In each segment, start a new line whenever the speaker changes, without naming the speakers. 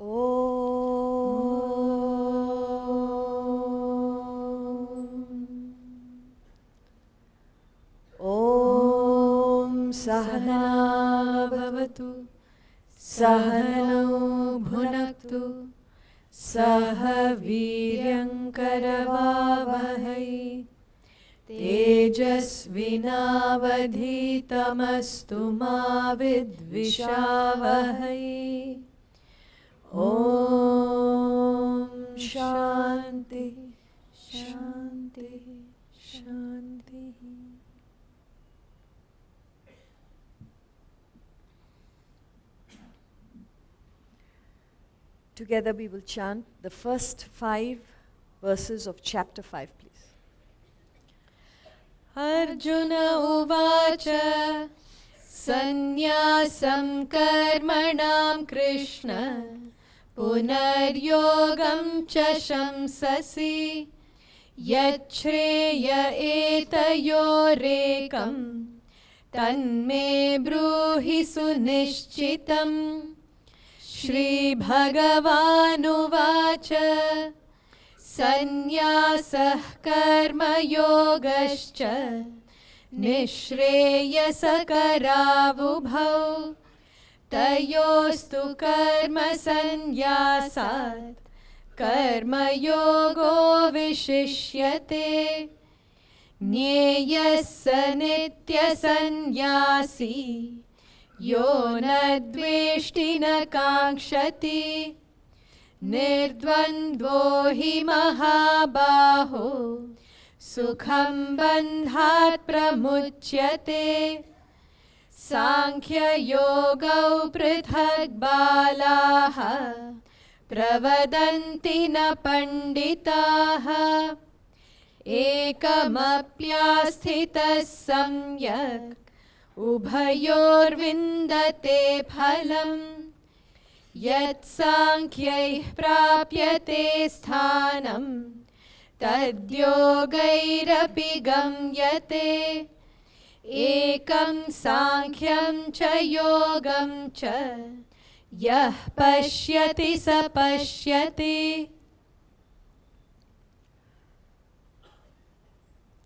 Om Sahana Bhavatu Sahano Bhunaktu Saha Viryam Karavavahai Tejasvinavadhitamastu ma vidvishavahai. Om Shanti Shanti Shanti. Together we will chant the first 5 verses of chapter 5, please.
Arjuna uvacha sannyasam karmanam Krishna punaryogam cha shamsasi yachreya etayorekam tanme bruhi sunishchitam. Shri Bhagavanuvacha sannyasah karma yogascha nishreyasakaravubhau tayostu karma sannyasat karma yogo vishishyate nyeyasa nitya sannyasi yo nadveshti na kankshati nirdvandvo hi mahabaho sukham bandhat pramuchyate sankhya yogau prithak balaha pravadanti na panditaha ekamapyasthitas samyak ubhayor vindate phalam yat sankhyaih prapyate sthanam tadyogairapi gamyate ekam sankhyam cha yogam cha yah pashyati sa pashyati.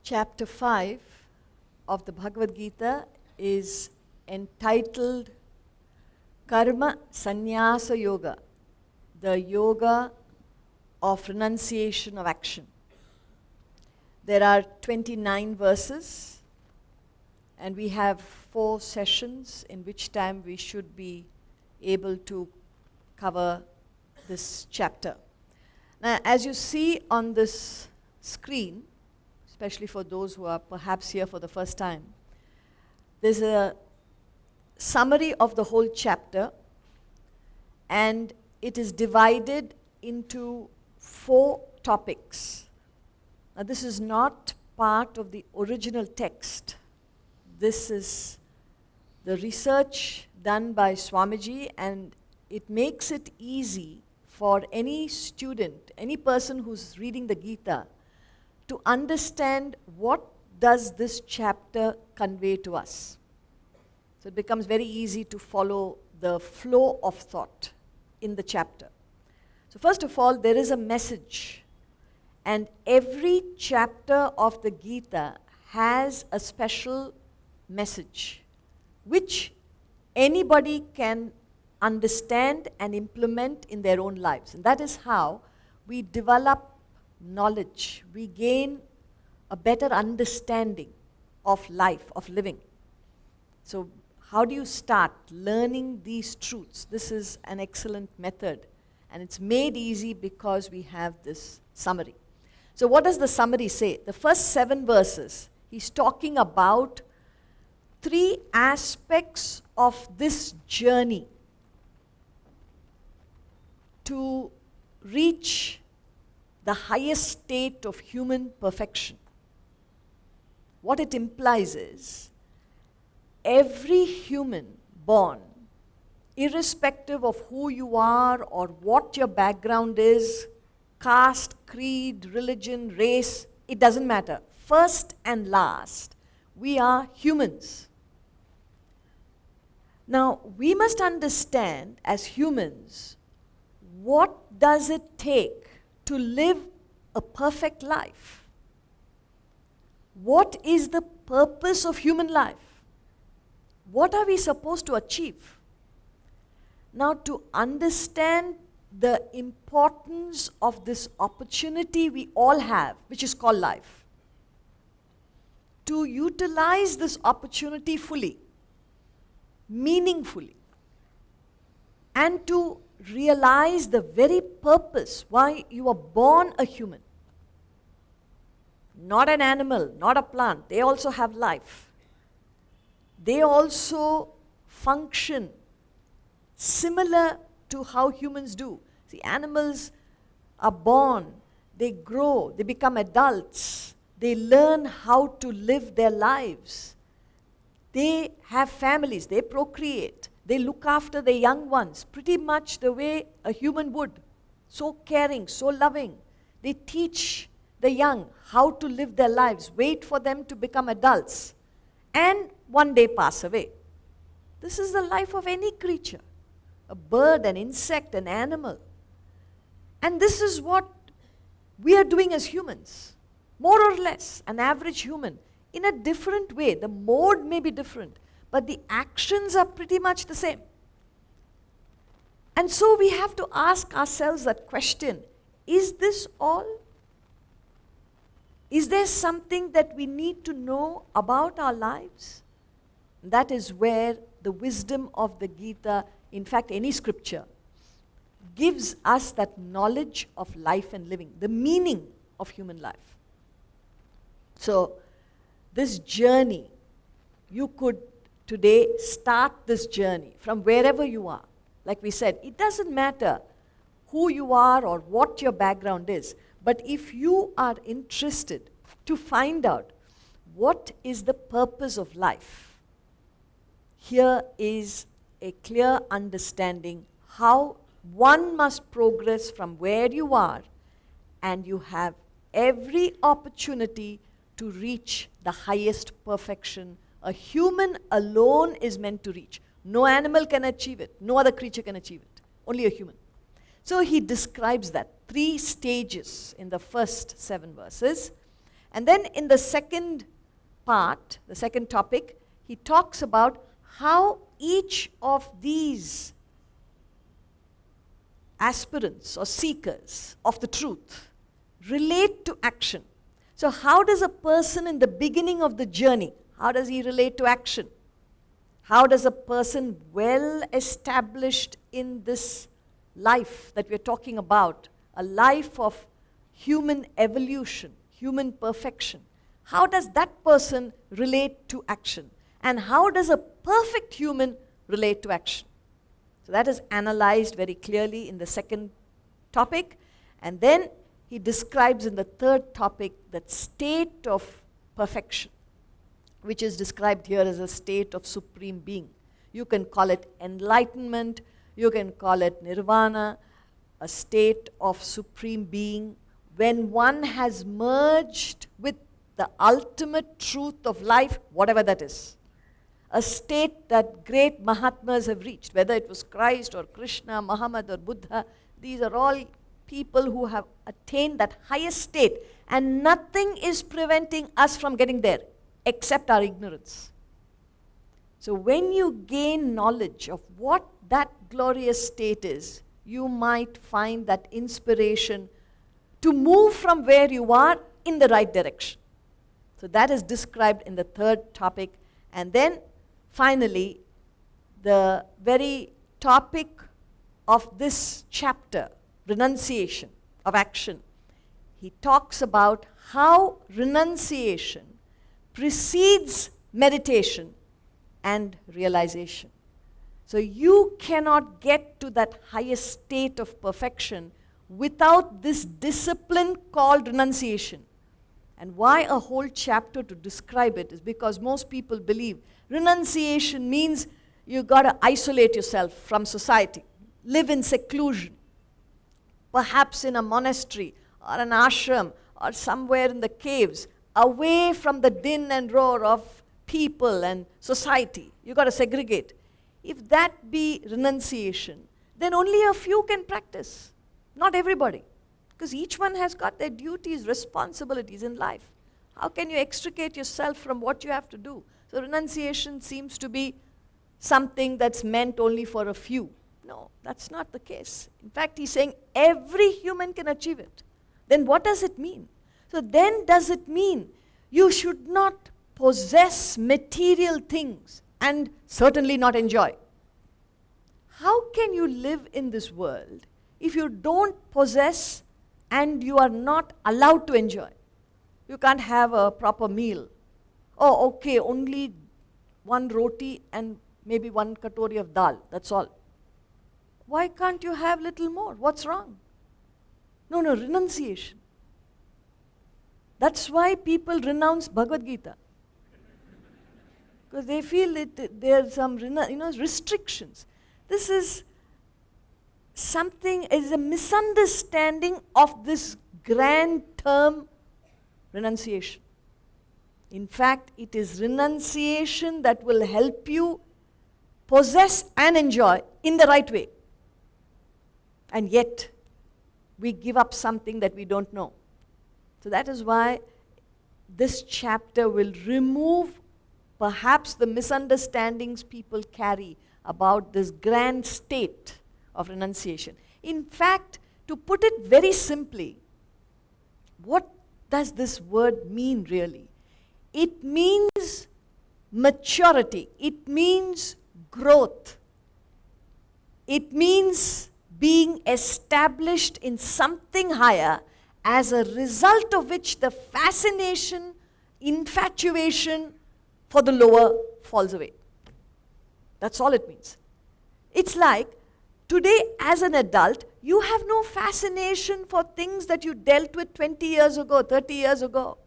Chapter 5 of the Bhagavad Gita is entitled Karma Sannyasa Yoga, the yoga of renunciation of action. There are 29 verses, and we have 4 sessions in which time we should be able to cover this chapter. Now, as you see on this screen, especially for those who are perhaps here for the first time, there's a summary of the whole chapter, and it is divided into 4 topics. Now, this is not part of the original text. This is the research done by Swamiji, and it makes it easy for any student, any person who's reading the Gita, to understand what does this chapter convey to us. So it becomes very easy to follow the flow of thought in the chapter. So first of all, there is a message, and every chapter of the Gita has a special message which anybody can understand and implement in their own lives. And that is how we develop knowledge, we gain a better understanding of life, of living. So how do you start learning these truths? This is an excellent method, and it's made easy because we have this summary. So what does the summary say? The first 7 verses, he's talking about 3 aspects of this journey to reach the highest state of human perfection. What it implies is every human born, irrespective of who you are or what your background is, caste, creed, religion, race, it doesn't matter. First and last, we are humans. Now, we must understand as humans what does it take to live a perfect life? What is the purpose of human life? What are we supposed to achieve? Now, to understand the importance of this opportunity we all have, which is called life, to utilize this opportunity fully, meaningfully, and to realize the very purpose why you were born a human. Not an animal, not a plant. They also have life. They also function similar to how humans do. See, animals are born, they grow, they become adults, they learn how to live their lives. They have families, they procreate, they look after their young ones, pretty much the way a human would. So caring, so loving. They teach the young how to live their lives, wait for them to become adults, and one day pass away. This is the life of any creature, a bird, an insect, an animal. And this is what we are doing as humans, more or less, an average human, in a different way. The mode may be different, but the actions are pretty much the same. And so we have to ask ourselves that question, is this all? Is there something that we need to know about our lives? That is where the wisdom of the Gita, in fact any scripture, gives us that knowledge of life and living, the meaning of human life. So this journey, you could today start this journey from wherever you are. Like we said, it doesn't matter who you are or what your background is, but if you are interested to find out what is the purpose of life, here is a clear understanding how one must progress from where you are, and you have every opportunity to reach the highest perfection a human alone is meant to reach. No animal can achieve it. No other creature can achieve it. Only a human. So he describes that 3 stages in the first 7 verses. And then in the second part, the second topic, he talks about how each of these aspirants or seekers of the truth relate to action. So how does a person in the beginning of the journey, how does he relate to action? How does a person well established in this life that we're talking about, a life of human evolution, human perfection, how does that person relate to action? And how does a perfect human relate to action? So that is analyzed very clearly in the second topic. And then he describes in the third topic that state of perfection, which is described here as a state of supreme being. You can call it enlightenment, you can call it nirvana, a state of supreme being when one has merged with the ultimate truth of life, whatever that is. A state that great Mahatmas have reached, whether it was Christ or Krishna, Muhammad or Buddha, these are all people who have attained that highest state, and nothing is preventing us from getting there except our ignorance. So when you gain knowledge of what that glorious state is, you might find that inspiration to move from where you are in the right direction. So that is described in the third topic. And then finally, the very topic of this chapter, renunciation of action, he talks about how renunciation precedes meditation and realization. So you cannot get to that highest state of perfection without this discipline called renunciation. And why a whole chapter to describe it is because most people believe renunciation means you got to isolate yourself from society, live in seclusion, perhaps in a monastery or an ashram or somewhere in the caves, away from the din and roar of people and society. You got to segregate. If that be renunciation, then only a few can practice. Not everybody. Because each one has got their duties, responsibilities in life. How can you extricate yourself from what you have to do? So renunciation seems to be something that's meant only for a few. No, that's not the case. In fact, he's saying every human can achieve it. Then what does it mean? So then does it mean you should not possess material things and certainly not enjoy? How can you live in this world if you don't possess and you are not allowed to enjoy? You can't have a proper meal. Oh, okay, only one roti and maybe one katori of dal, that's all. Why can't you have little more? What's wrong? No, renunciation. That's why people renounce Bhagavad Gita. Because they feel that there are some restrictions. This is a misunderstanding of this grand term renunciation. In fact, it is renunciation that will help you possess and enjoy in the right way. And yet, we give up something that we don't know. So that is why this chapter will remove perhaps the misunderstandings people carry about this grand state of renunciation. In fact, to put it very simply, what does this word mean really? It means maturity. It means growth. It means being established in something higher, as a result of which the fascination, infatuation for the lower falls away. That's all it means. It's like today as an adult, you have no fascination for things that you dealt with 20 years ago, 30 years ago,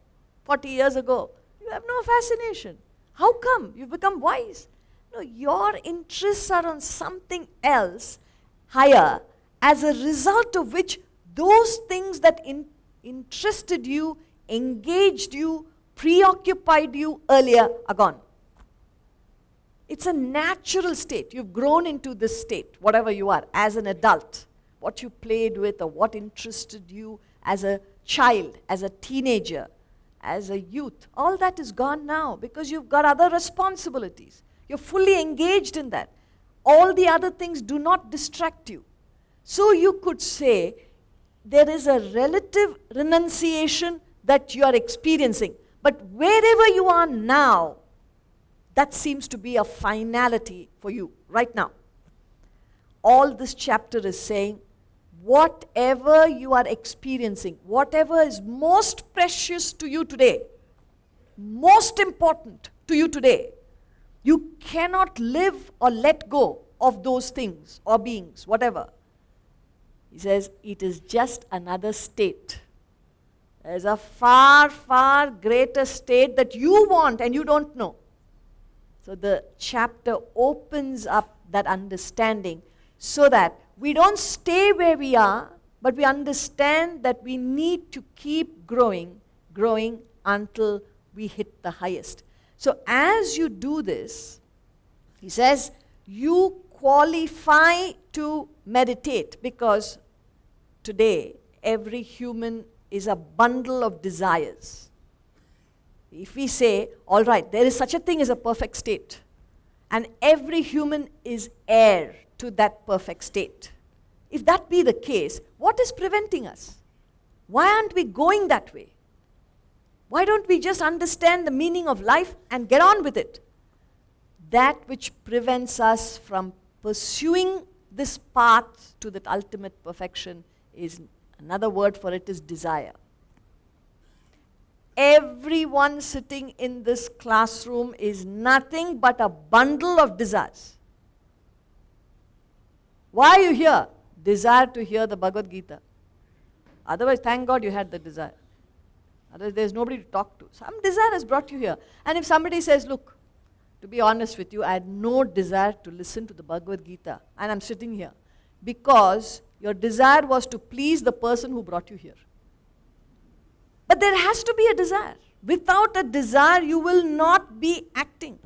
40 years ago. You have no fascination. How come? You've become wise. No, your interests are on something else, higher, as a result of which those things that interested you, engaged you, preoccupied you earlier are gone. It's a natural state. You've grown into this state, whatever you are, as an adult. What you played with or what interested you as a child, as a teenager, as a youth, all that is gone now because you've got other responsibilities. You're fully engaged in that. All the other things do not distract you. So you could say there is a relative renunciation that you are experiencing. But wherever you are now, that seems to be a finality for you right now. All this chapter is saying, whatever you are experiencing, whatever is most precious to you today, most important to you today, you cannot live or let go of those things or beings, whatever. He says, it is just another state. There's a far, far greater state that you want and you don't know. So the chapter opens up that understanding so that we don't stay where we are, but we understand that we need to keep growing until we hit the highest. So as you do this, he says, you qualify to meditate, because today every human is a bundle of desires. If we say, all right, there is such a thing as a perfect state, and every human is heir to that perfect state. If that be the case, what is preventing us? Why aren't we going that way? Why don't we just understand the meaning of life and get on with it? That which prevents us from pursuing this path to that ultimate perfection is, another word for it is desire. Everyone sitting in this classroom is nothing but a bundle of desires. Why are you here? Desire to hear the Bhagavad Gita. Otherwise, thank God you had the desire. Otherwise, there's nobody to talk to. Some desire has brought you here. And if somebody says, look, to be honest with you, I had no desire to listen to the Bhagavad Gita, and I'm sitting here, because your desire was to please the person who brought you here. But there has to be a desire. Without a desire, you will not be acting.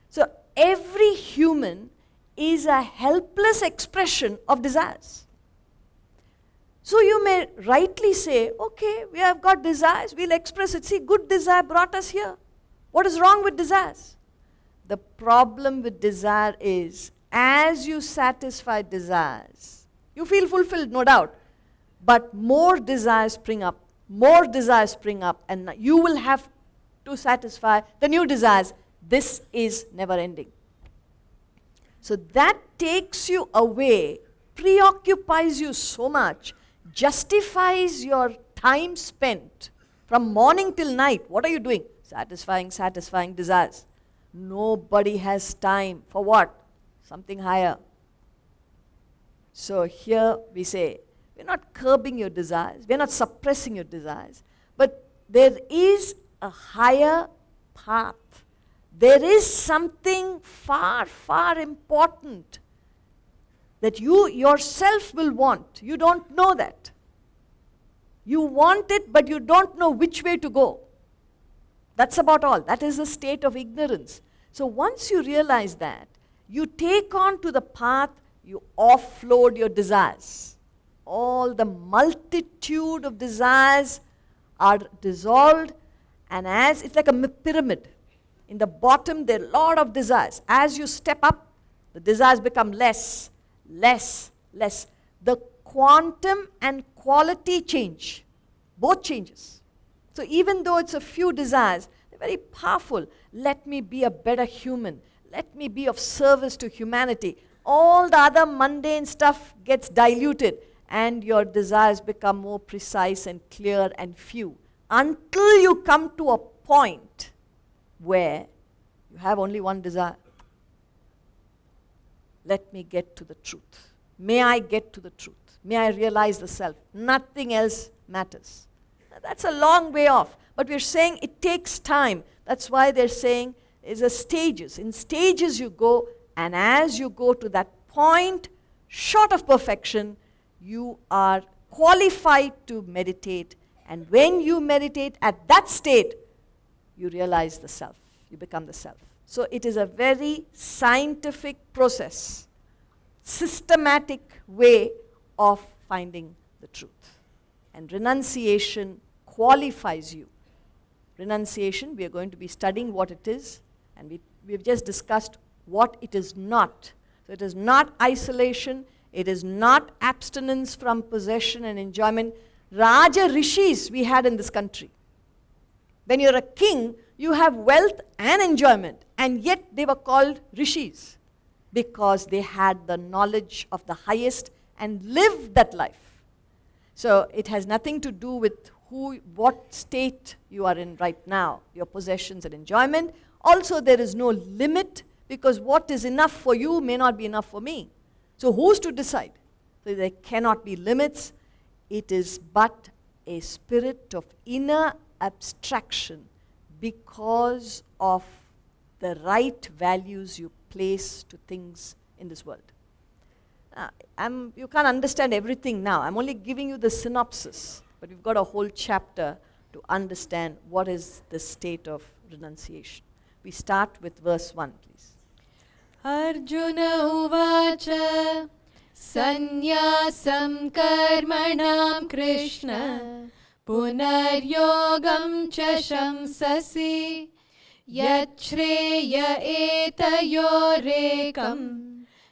So every human is a helpless expression of desires. So you may rightly say, okay, we have got desires, we'll express it. See, good desire brought us here. What is wrong with desires? The problem with desire is, as you satisfy desires, you feel fulfilled, no doubt. But more desires spring up, and you will have to satisfy the new desires. This is never ending. So that takes you away, preoccupies you so much, justifies your time spent from morning till night. What are you doing? Satisfying desires. Nobody has time for what? Something higher. So here we say, we're not curbing your desires, we're not suppressing your desires, but there is a higher path. There is something far, far important that you yourself will want. You don't know that. You want it, but you don't know which way to go. That's about all. That is the state of ignorance. So once you realize that, you take on to the path, you offload your desires. All the multitude of desires are dissolved, and as it's like a pyramid. In the bottom, there are a lot of desires. As you step up, the desires become less. The quantum and quality change. Both changes. So even though it's a few desires, they're very powerful. Let me be a better human. Let me be of service to humanity. All the other mundane stuff gets diluted, and your desires become more precise and clear and few. Until you come to a point where you have only one desire. Let me get to the truth. May I get to the truth. May I realize the self. Nothing else matters. That's a long way off. But we're saying it takes time. That's why they're saying is a stages. In stages you go, and as you go to that point, short of perfection, you are qualified to meditate. And when you meditate at that state, you realize the self. You become the self. So it is a very scientific process, systematic way of finding the truth. And renunciation qualifies you. Renunciation, we are going to be studying what it is, and we've just discussed what it is not. So it is not isolation, it is not abstinence from possession and enjoyment. Raja Rishis we had in this country. When you're a king, you have wealth and enjoyment, and yet they were called Rishis because they had the knowledge of the highest and lived that life. So it has nothing to do with what state you are in right now, your possessions and enjoyment. Also, there is no limit, because what is enough for you may not be enough for me. So who's to decide? So there cannot be limits. It is but a spirit of inner abstraction because of the right values you place to things in this world. You can't understand everything now. I'm only giving you the synopsis, but we've got a whole chapter to understand what is the state of renunciation. We start with verse 1, please.
Arjuna uvacha sannyasam karmanam Krishna punaryogam cha shamsasi yachreya etayorekam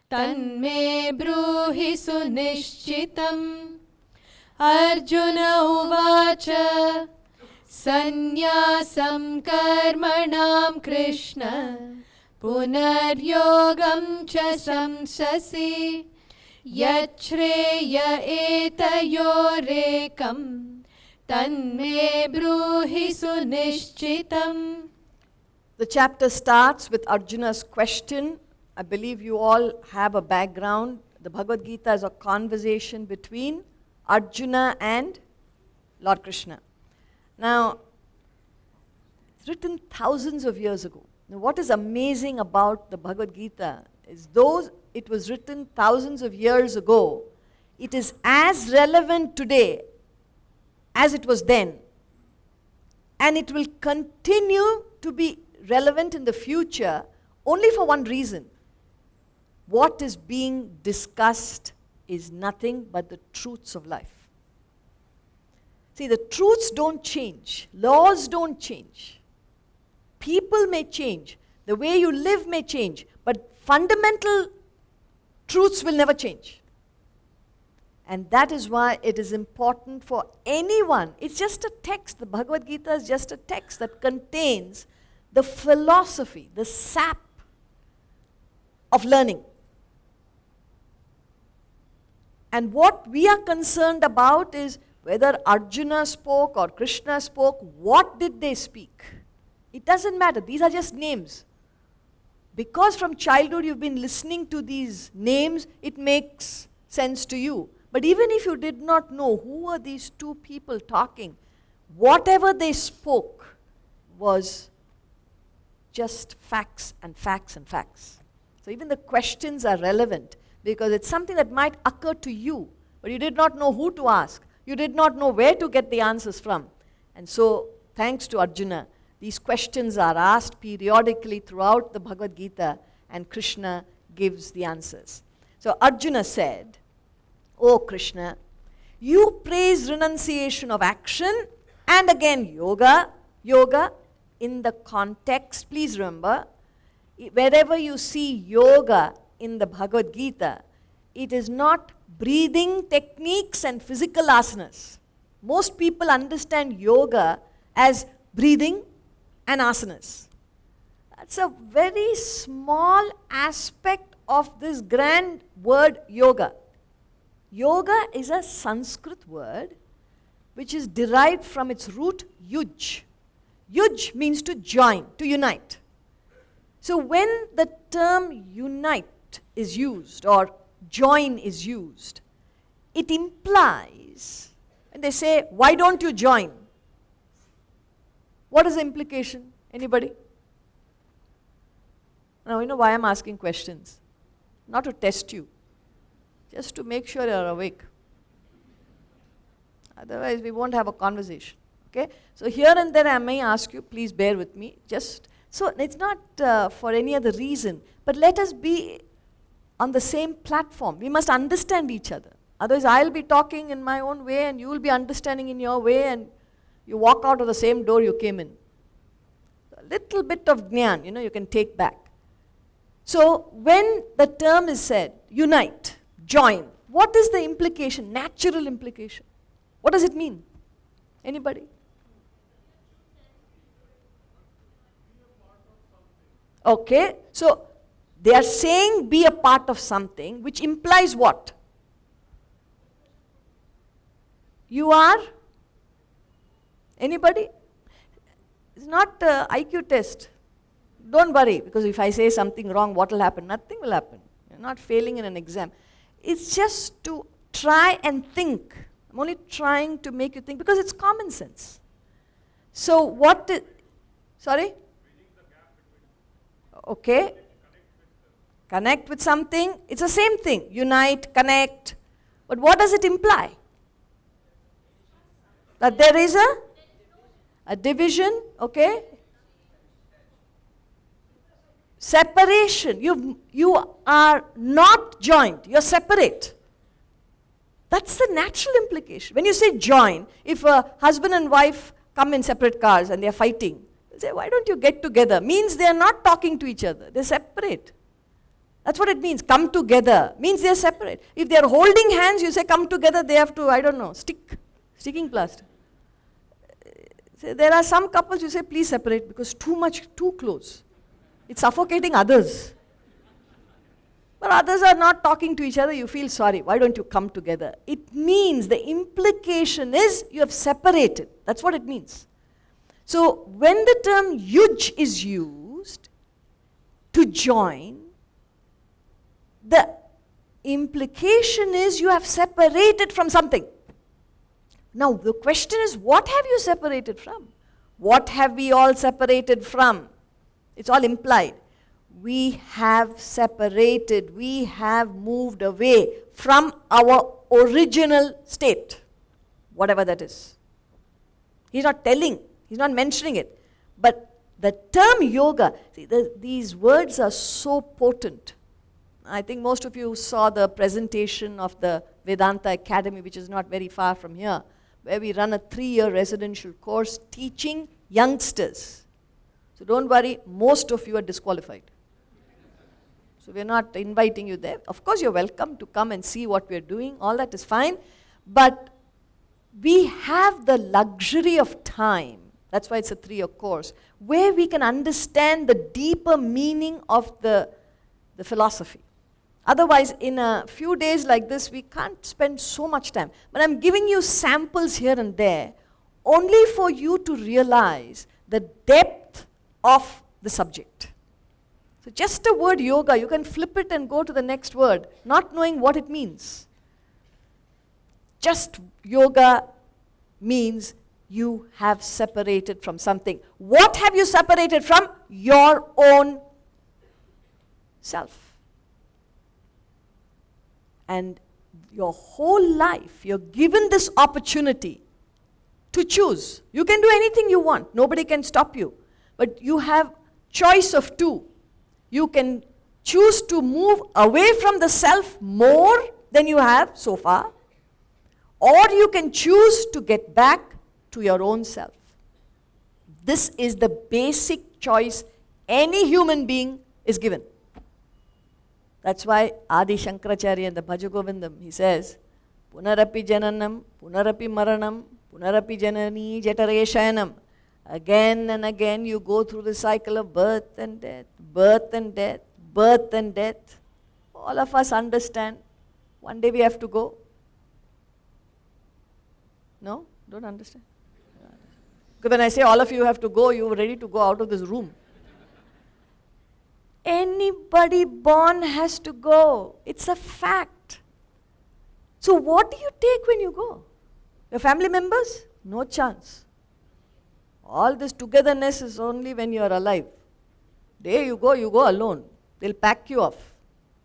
tanme bruhi sunishchitam. Arjuna uvacha sannyasam karmanam Krishna punaryogam cha samsasi yachreya etayorekam tanme bruhi sunishchitam.
The chapter starts with Arjuna's question. I believe you all have a background. The Bhagavad Gita is a conversation between Arjuna and Lord Krsna. Now, it's written thousands of years ago. Now, what is amazing about the Bhagavad Gita is, though it was written thousands of years ago, it is as relevant today as it was then. And it will continue to be relevant in the future only for one reason. What is being discussed is nothing but the truths of life. See, the truths don't change. Laws don't change. People may change. The way you live may change. But fundamental truths will never change. And that is why it is important for anyone. It's just a text. The Bhagavad Gita is just a text that contains the philosophy, the sap of learning. And what we are concerned about is whether Arjuna spoke or Krishna spoke, what did they speak? It doesn't matter. These are just names. Because from childhood you've been listening to these names, it makes sense to you. But even if you did not know who were these two people talking, whatever they spoke was just facts and facts and facts. So even the questions are relevant because it's something that might occur to you, but you did not know who to ask. You did not know where to get the answers from. And so, thanks to Arjuna, these questions are asked periodically throughout the Bhagavad Gita, and Krishna gives the answers. So Arjuna said, "O Krishna, you praise renunciation of action and again yoga. Yoga in the context, please remember, wherever you see yoga in the Bhagavad Gita, it is not breathing techniques and physical asanas. Most people understand yoga as breathing and asanas. That's a very small aspect of this grand word yoga. Yoga is a Sanskrit word which is derived from its root yuj. Yuj means to join, to unite. So when the term unite is used or join is used, it implies, and they say, why don't you join? What is the implication? Anybody? Now, you know why I'm asking questions. Not to test you, just to make sure you're awake. Otherwise, we won't have a conversation. Okay? So here and there I may ask you, please bear with me. So it's not for any other reason, but let us be on the same platform. We must understand each other. Otherwise, I'll be talking in my own way and you will be understanding in your way and you walk out of the same door you came in. A little bit of jnana, you can take back. So when the term is said, unite, join, what is the implication, natural implication? What does it mean? Anybody? Okay, so they are saying be a part of something, which implies what? You are? Anybody? It's not an IQ test. Don't worry, because if I say something wrong, what will happen? Nothing will happen. You're not failing in an exam. It's just to try and think. I'm only trying to make you think, because it's common sense. So what is, sorry? Okay. Connect with something. It's the same thing. Unite, connect. But what does it imply? That there is a division, okay? Separation. You are not joined. You're separate. That's the natural implication. When you say join, if a husband and wife come in separate cars and they're fighting, you say, why don't you get together? Means they're not talking to each other. They're separate. That's what it means. Come together. Means they're separate. If they're holding hands, you say come together, they have to, I don't know, sticking plaster. There are some couples you say, please separate because too close. It's suffocating others. But others are not talking to each other, you feel sorry. Why don't you come together? It means, the implication is you have separated. That's what it means. So when the term yuj is used to join, the implication is you have separated from something. Now the question is, what have you separated from? What have we all separated from? It's all implied. We have separated, we have moved away from our original state, whatever that is. He's not telling, he's not mentioning it. But the term yoga, see, these words are so potent. I think most of you saw the presentation of the Vedanta Academy, which is not very far from here. where we run a 3-year residential course teaching youngsters. So don't worry, most of you are disqualified. So we're not inviting you there. Of course, you're welcome to come and see what we're doing. All that is fine. But we have the luxury of time. That's why it's a 3-year course, where we can understand the deeper meaning of the philosophy. Otherwise, in a few days like this, we can't spend so much time. But I'm giving you samples here and there, only for you to realize the depth of the subject. So just the word yoga, you can flip it and go to the next word, not knowing what it means. Just yoga means you have separated from something. What have you separated from? Your own self. And your whole life, you're given this opportunity to choose. You can do anything you want. Nobody can stop you. But you have choice of two. You can choose to move away from the self more than you have so far, or you can choose to get back to your own self. This is the basic choice any human being is given. That's why Adi Shankaracharya in the Bhajagovindam, he says, Punarapi jananam, punarapi maranam, punarapi janani jatareshayanam. Again and again you go through the cycle of birth and death, birth and death, birth and death. All of us understand, one day we have to go. No? Don't understand? Because when I say all of you have to go, you are ready to go out of this room. Anybody born has to go. It's a fact. So what do you take when you go? Your family members? No chance. All this togetherness is only when you are alive. Day you go alone. They'll pack you off.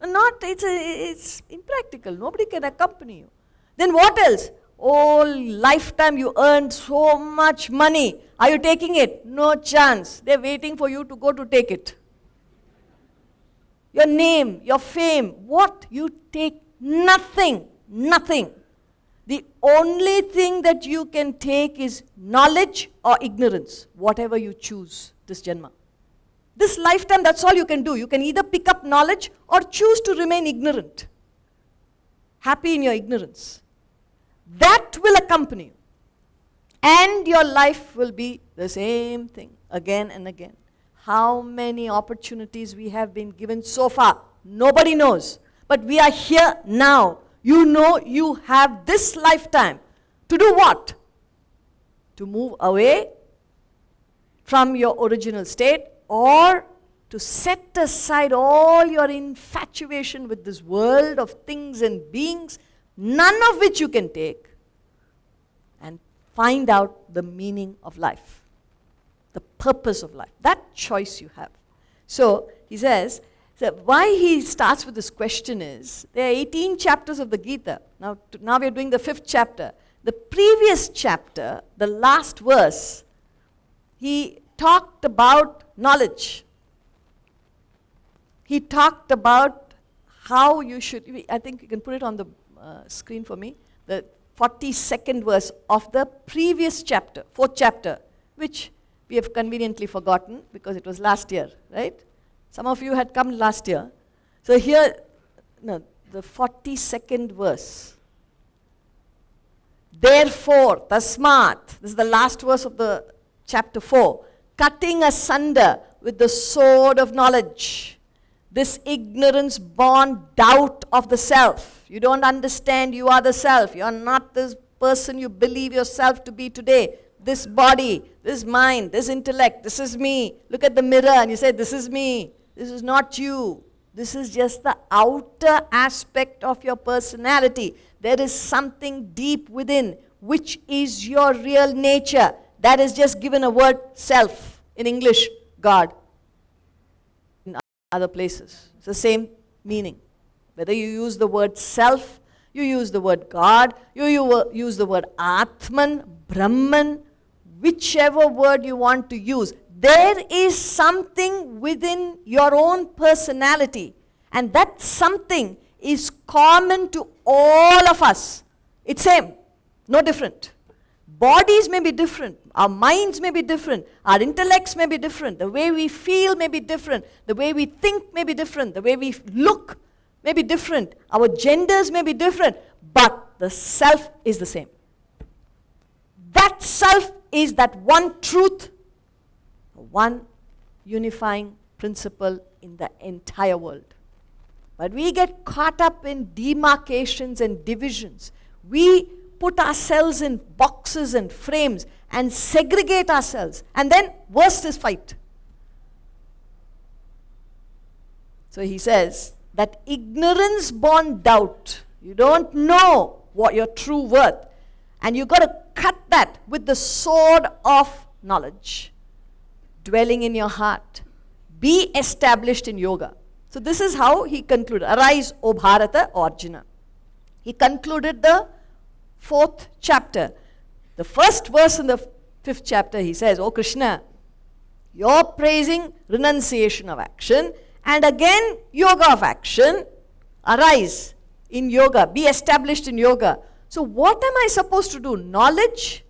It's impractical. Nobody can accompany you. Then what else? Oh, lifetime you earned so much money. Are you taking it? No chance. They're waiting for you to go to take it. Your name, your fame, what? You take nothing, nothing. The only thing that you can take is knowledge or ignorance, whatever you choose this janma. This lifetime, that's all you can do. You can either pick up knowledge or choose to remain ignorant. Happy in your ignorance. That will accompany you. And your life will be the same thing again and again. How many opportunities we have been given so far? Nobody knows. But we are here now. You know you have this lifetime. To do what? To move away from your original state, or to set aside all your infatuation with this world of things and beings, none of which you can take, and find out the meaning of life, the purpose of life. That choice you have. So he says, why he starts with this question is, there are 18 chapters of the Gita. Now we are doing the 5th chapter. The previous chapter, the last verse, he talked about knowledge. He talked about how you should, I think you can put it on the screen for me, the 42nd verse of the previous chapter, 4th chapter, which we have conveniently forgotten because it was last year, right? Some of you had come last year. So here, no, the 42nd verse. Therefore, tasmat, this is the last verse of the chapter 4, cutting asunder with the sword of knowledge, this ignorance-born doubt of the self. You don't understand you are the self. You are not this person you believe yourself to be today. This body, this mind, this intellect, this is me. Look at the mirror and you say, this is me. This is not you. This is just the outer aspect of your personality. There is something deep within, which is your real nature. That is just given a word, self. In English, God. In other places, it's the same meaning. Whether you use the word self, you use the word God, you use the word Atman, Brahman, whichever word you want to use. There is something within your own personality, and that something is common to all of us. It's same, no different. bodies may be different, our minds may be different, our intellects may be different, the way we feel may be different, the way we think may be different, the way we look may be different, our genders may be different, but the self is the same. That self is that one truth, one unifying principle in the entire world. But we get caught up in demarcations and divisions. We put ourselves in boxes and frames and segregate ourselves. And then worst is fight. So he says that ignorance born doubt, you don't know what your true worth, and you've got to cut that with the sword of knowledge, dwelling in your heart. Be established in yoga. So this is how he concluded. Arise, O Bharata, or Arjuna. He concluded the 4th chapter. The first verse in the 5th chapter, he says, O Krishna, you're praising renunciation of action, and again yoga of action. Arise in yoga, be established in yoga. So what am I supposed to do? Knowledge?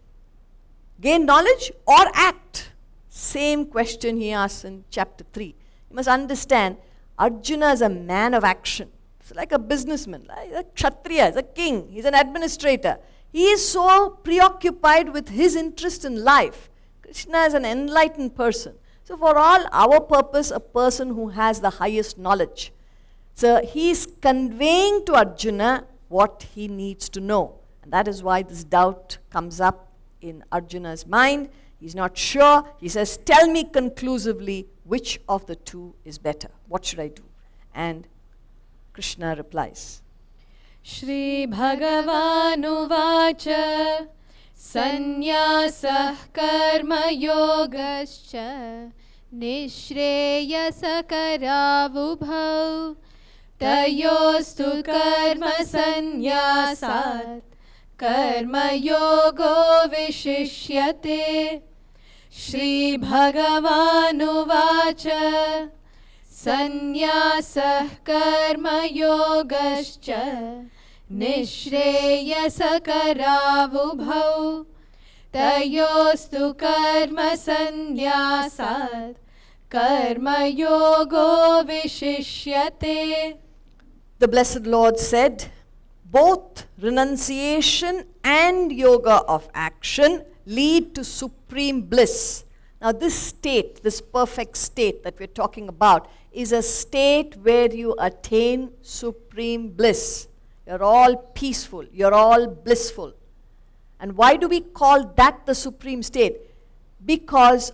Gain knowledge or act? Same question he asks in chapter 3. You must understand, Arjuna is a man of action. It's like a businessman, like a kshatriya, he's a king, he's an administrator. He is so preoccupied with his interest in life. Krishna is an enlightened person. So for all our purpose, a person who has the highest knowledge. So he is conveying to Arjuna what he needs to know. And that is why this doubt comes up in Arjuna's mind. He's not sure. He says, tell me conclusively which of the two is better. What should I do? And Krishna replies,
Shri Bhagavanuvacha Sannyasah karma yogascha Nishreyasakaravubhav Tayostu karma sannyasat Karma yogo vishishyate. Shri Bhagavanuvacha Sannyasah karma yogascha Nishreyasakaravubhav Tayostu karma sannyasat Karma yogo vishishyate.
the Blessed Lord said, both renunciation and yoga of action lead to supreme bliss. Now this state, this perfect state that we're talking about, is a state where you attain supreme bliss. You're all peaceful, you're all blissful. And why do we call that the supreme state? Because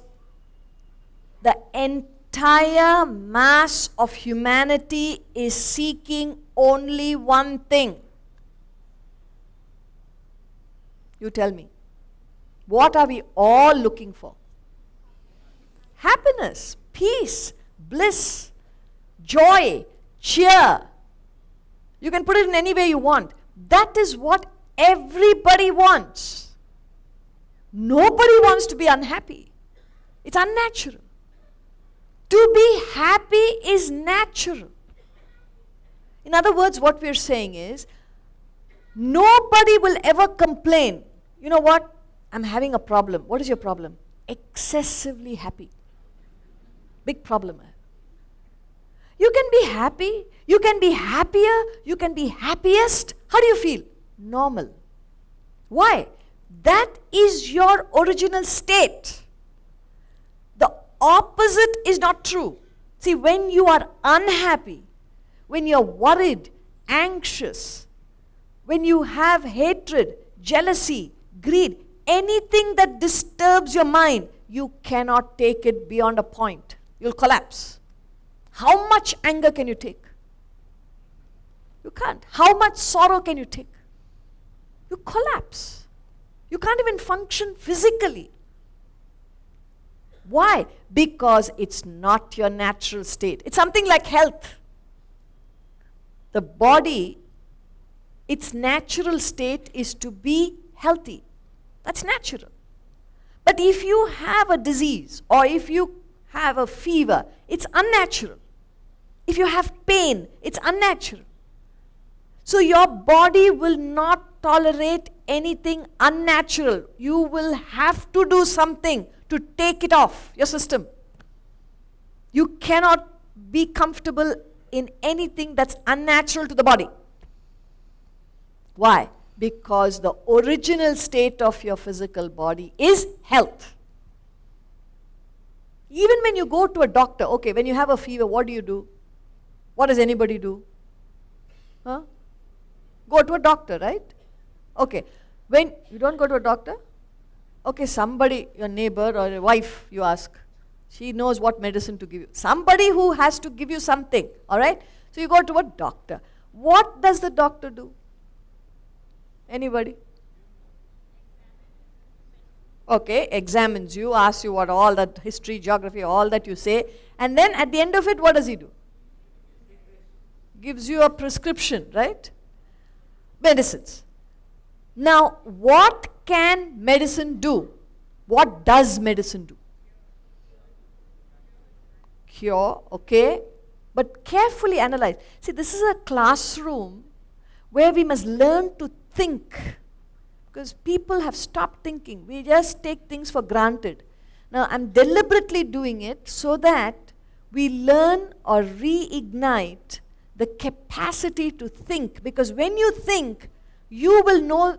the entire mass of humanity is seeking only one thing. You tell me. What are we all looking for? Happiness, peace, bliss, joy, cheer. You can put it in any way you want. That is what everybody wants. Nobody wants to be unhappy. It's unnatural. To be happy is natural. In other words, what we're saying is, nobody will ever complain. You know what? I'm having a problem. What is your problem? Excessively happy. Big problem. You can be happy. You can be happier. You can be happiest. How do you feel? Normal. Why? That is your original state. The opposite is not true. See, when you are unhappy, when you're worried, anxious, when you have hatred, jealousy, greed, anything that disturbs your mind, you cannot take it beyond a point. You'll collapse. How much anger can you take? You can't. How much sorrow can you take? You collapse. You can't even function physically. Why? Because it's not your natural state. It's something like health. The body, its natural state is to be healthy. That's natural. But if you have a disease or if you have a fever, it's unnatural. If you have pain, it's unnatural. So your body will not tolerate anything unnatural, you will have to do something to take it off your system. You cannot be comfortable in anything that's unnatural to the body. Why? Because the original state of your physical body is health. Even when you go to a doctor, okay, when you have a fever, what do? What does anybody do? Huh? Go to a doctor, right? Okay. When you don't go to a doctor, okay, somebody, your neighbor or your wife, you ask. She knows what medicine to give you. Somebody who has to give you something, all right? So you go to a doctor. What does the doctor do? Anybody? Okay, examines you, asks you what all that history, geography, all that you say. And then at the end of it, what does he do? Gives you a prescription, right? Medicines. Now, what can medicine do? What does medicine do? Cure, okay, but carefully analyze. See, this is a classroom where we must learn to think, because people have stopped thinking. We just take things for granted. Now, I'm deliberately doing it so that we learn or reignite the capacity to think, because when you think, you will know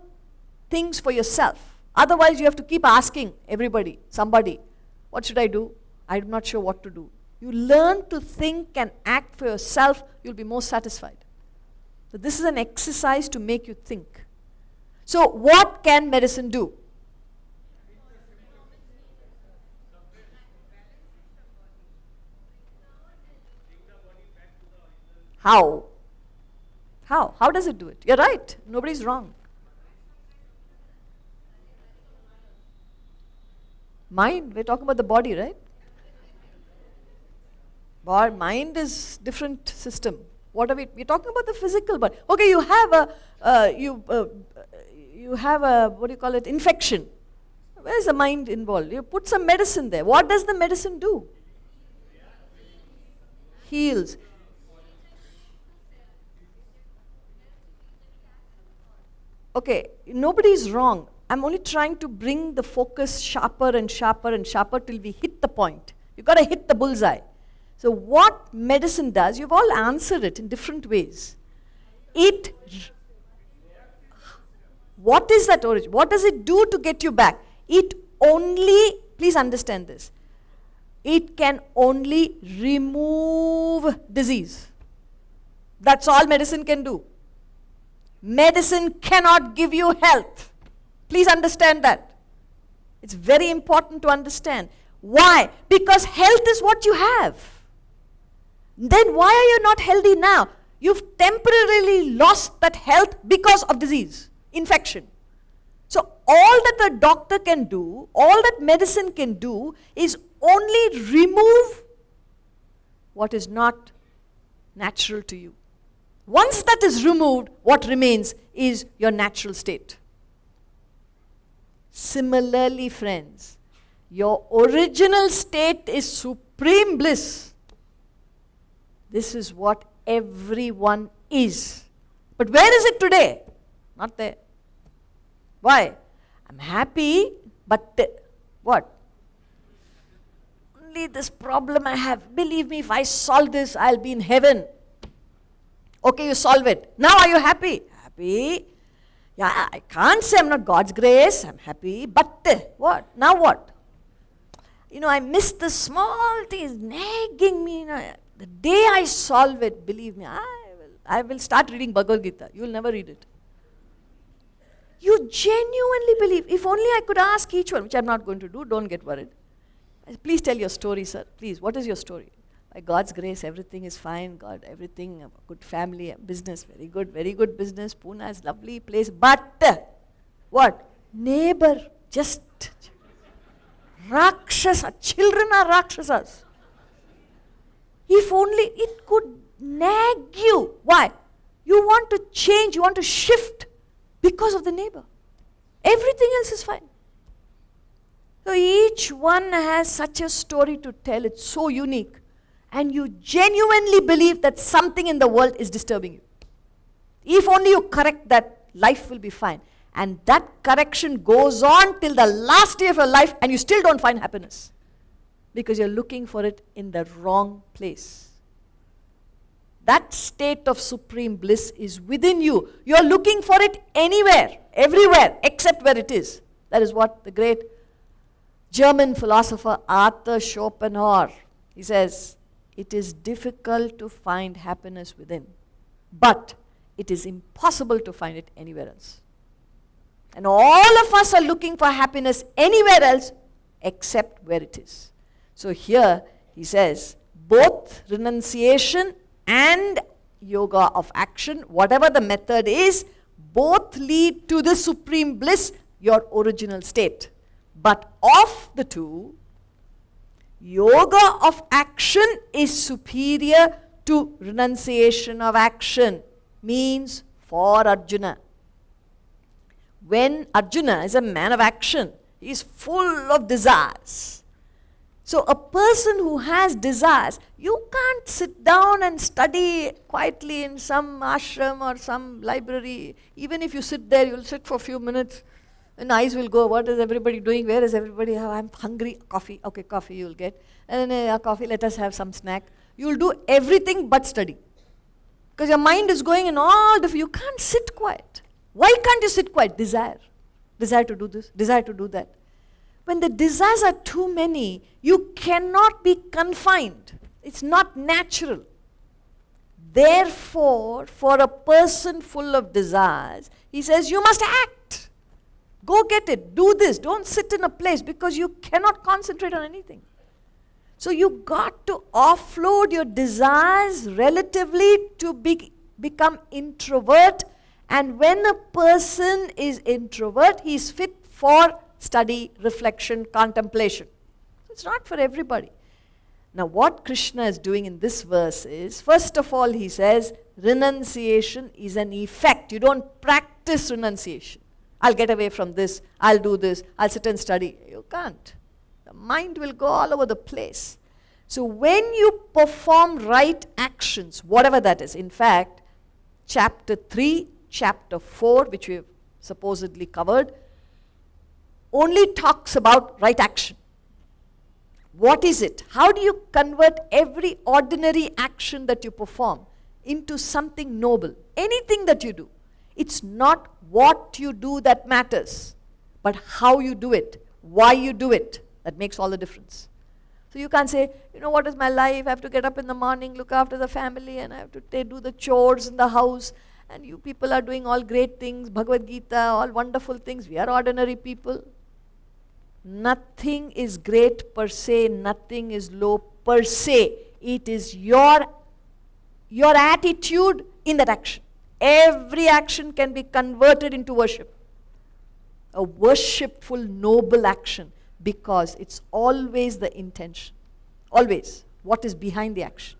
things for yourself. Otherwise, you have to keep asking everybody, somebody, what should I do? I'm not sure what to do. You learn to think and act for yourself, you'll be more satisfied. So this is an exercise to make you think. So what can medicine do? How? How? How does it do it? You're right. Nobody's wrong. Mind, we're talking about the body, right? Mind is different system. What are we're talking about the physical body. Okay, you have a what do you call it, infection. Where is the mind involved? You put some medicine there. What does the medicine do? Heals. Okay, nobody is wrong. I'm only trying to bring the focus sharper and sharper and sharper till we hit the point. You've got to hit the bullseye. So what medicine does, you've all answered it in different ways. What is that origin? What does it do to get you back? It only, please understand this, it can only remove disease. That's all medicine can do. Medicine cannot give you health. Please understand that. It's very important to understand. Why? Because health is what you have. Then why are you not healthy now? You've temporarily lost that health because of disease, infection. So all that the doctor can do, all that medicine can do is only remove what is not natural to you. Once that is removed, what remains is your natural state. Similarly, friends, your original state is supreme bliss. This is what everyone is. But where is it today? Not there. Why? I'm happy, but what? Only this problem I have. Believe me, if I solve this, I'll be in heaven. Okay, you solve it. Now are you happy? Happy. Yeah, I can't say I'm not God's grace. I'm happy. But what? Now what? You know, I miss the small things nagging me. The day I solve it, believe me, I will start reading Bhagavad Gita. You will never read it. You genuinely believe. If only I could ask each one, which I'm not going to do, don't get worried. Please tell your story, sir. Please, what is your story? By God's grace, everything is fine. God, everything, good family, business, very good business. Pune is lovely place. But, what? Neighbor, just Rakshasa. Children are Rakshasas. If only it could nag you. Why? You want to change, you want to shift because of the neighbor. Everything else is fine. So each one has such a story to tell. It's so unique. And you genuinely believe that something in the world is disturbing you. If only you correct that, life will be fine. And that correction goes on till the last day of your life, and you still don't find happiness. Because you're looking for it in the wrong place. That state of supreme bliss is within you. You're looking for it anywhere, everywhere, except where it is. That is what the great German philosopher Arthur Schopenhauer, he says, it is difficult to find happiness within, but it is impossible to find it anywhere else. And all of us are looking for happiness anywhere else except where it is. So here he says, both renunciation and yoga of action, whatever the method is, both lead to the supreme bliss, your original state. But of the two, yoga of action is superior to renunciation of action, means for Arjuna. When Arjuna is a man of action, he is full of desires. So a person who has desires, you can't sit down and study quietly in some ashram or some library. Even if you sit there, you'll sit for a few minutes, and eyes will go, what is everybody doing? Where is everybody? I'm hungry. Coffee. Okay, coffee you'll get. And then coffee, let us have some snack. You'll do everything but study. Because your mind is going in all you can't sit quiet. Why can't you sit quiet? Desire. Desire to do this, desire to do that. When the desires are too many, you cannot be confined. It's not natural. Therefore, for a person full of desires, he says, you must act. Go get it. Do this. Don't sit in a place because you cannot concentrate on anything. So you got to offload your desires relatively to become introvert. And when a person is introvert, he is fit for study, reflection, contemplation. It's not for everybody. Now what Krishna is doing in this verse is, first of all he says, renunciation is an effect. You don't practice renunciation. I'll get away from this, I'll do this, I'll sit and study. You can't. The mind will go all over the place. So when you perform right actions, whatever that is, in fact, chapter 3, chapter 4, which we have supposedly covered, only talks about right action. What is it? How do you convert every ordinary action that you perform into something noble? Anything that you do. It's not what you do that matters, but how you do it, why you do it. That makes all the difference. So you can't say, you know, what is my life? I have to get up in the morning, look after the family, and I have to do the chores in the house. And you people are doing all great things, Bhagavad Gita, all wonderful things. We are ordinary people. Nothing is great per se, nothing is low per se. It is your attitude in that action. Every action can be converted into worship. A worshipful, noble action, because it's always the intention. Always. What is behind the action.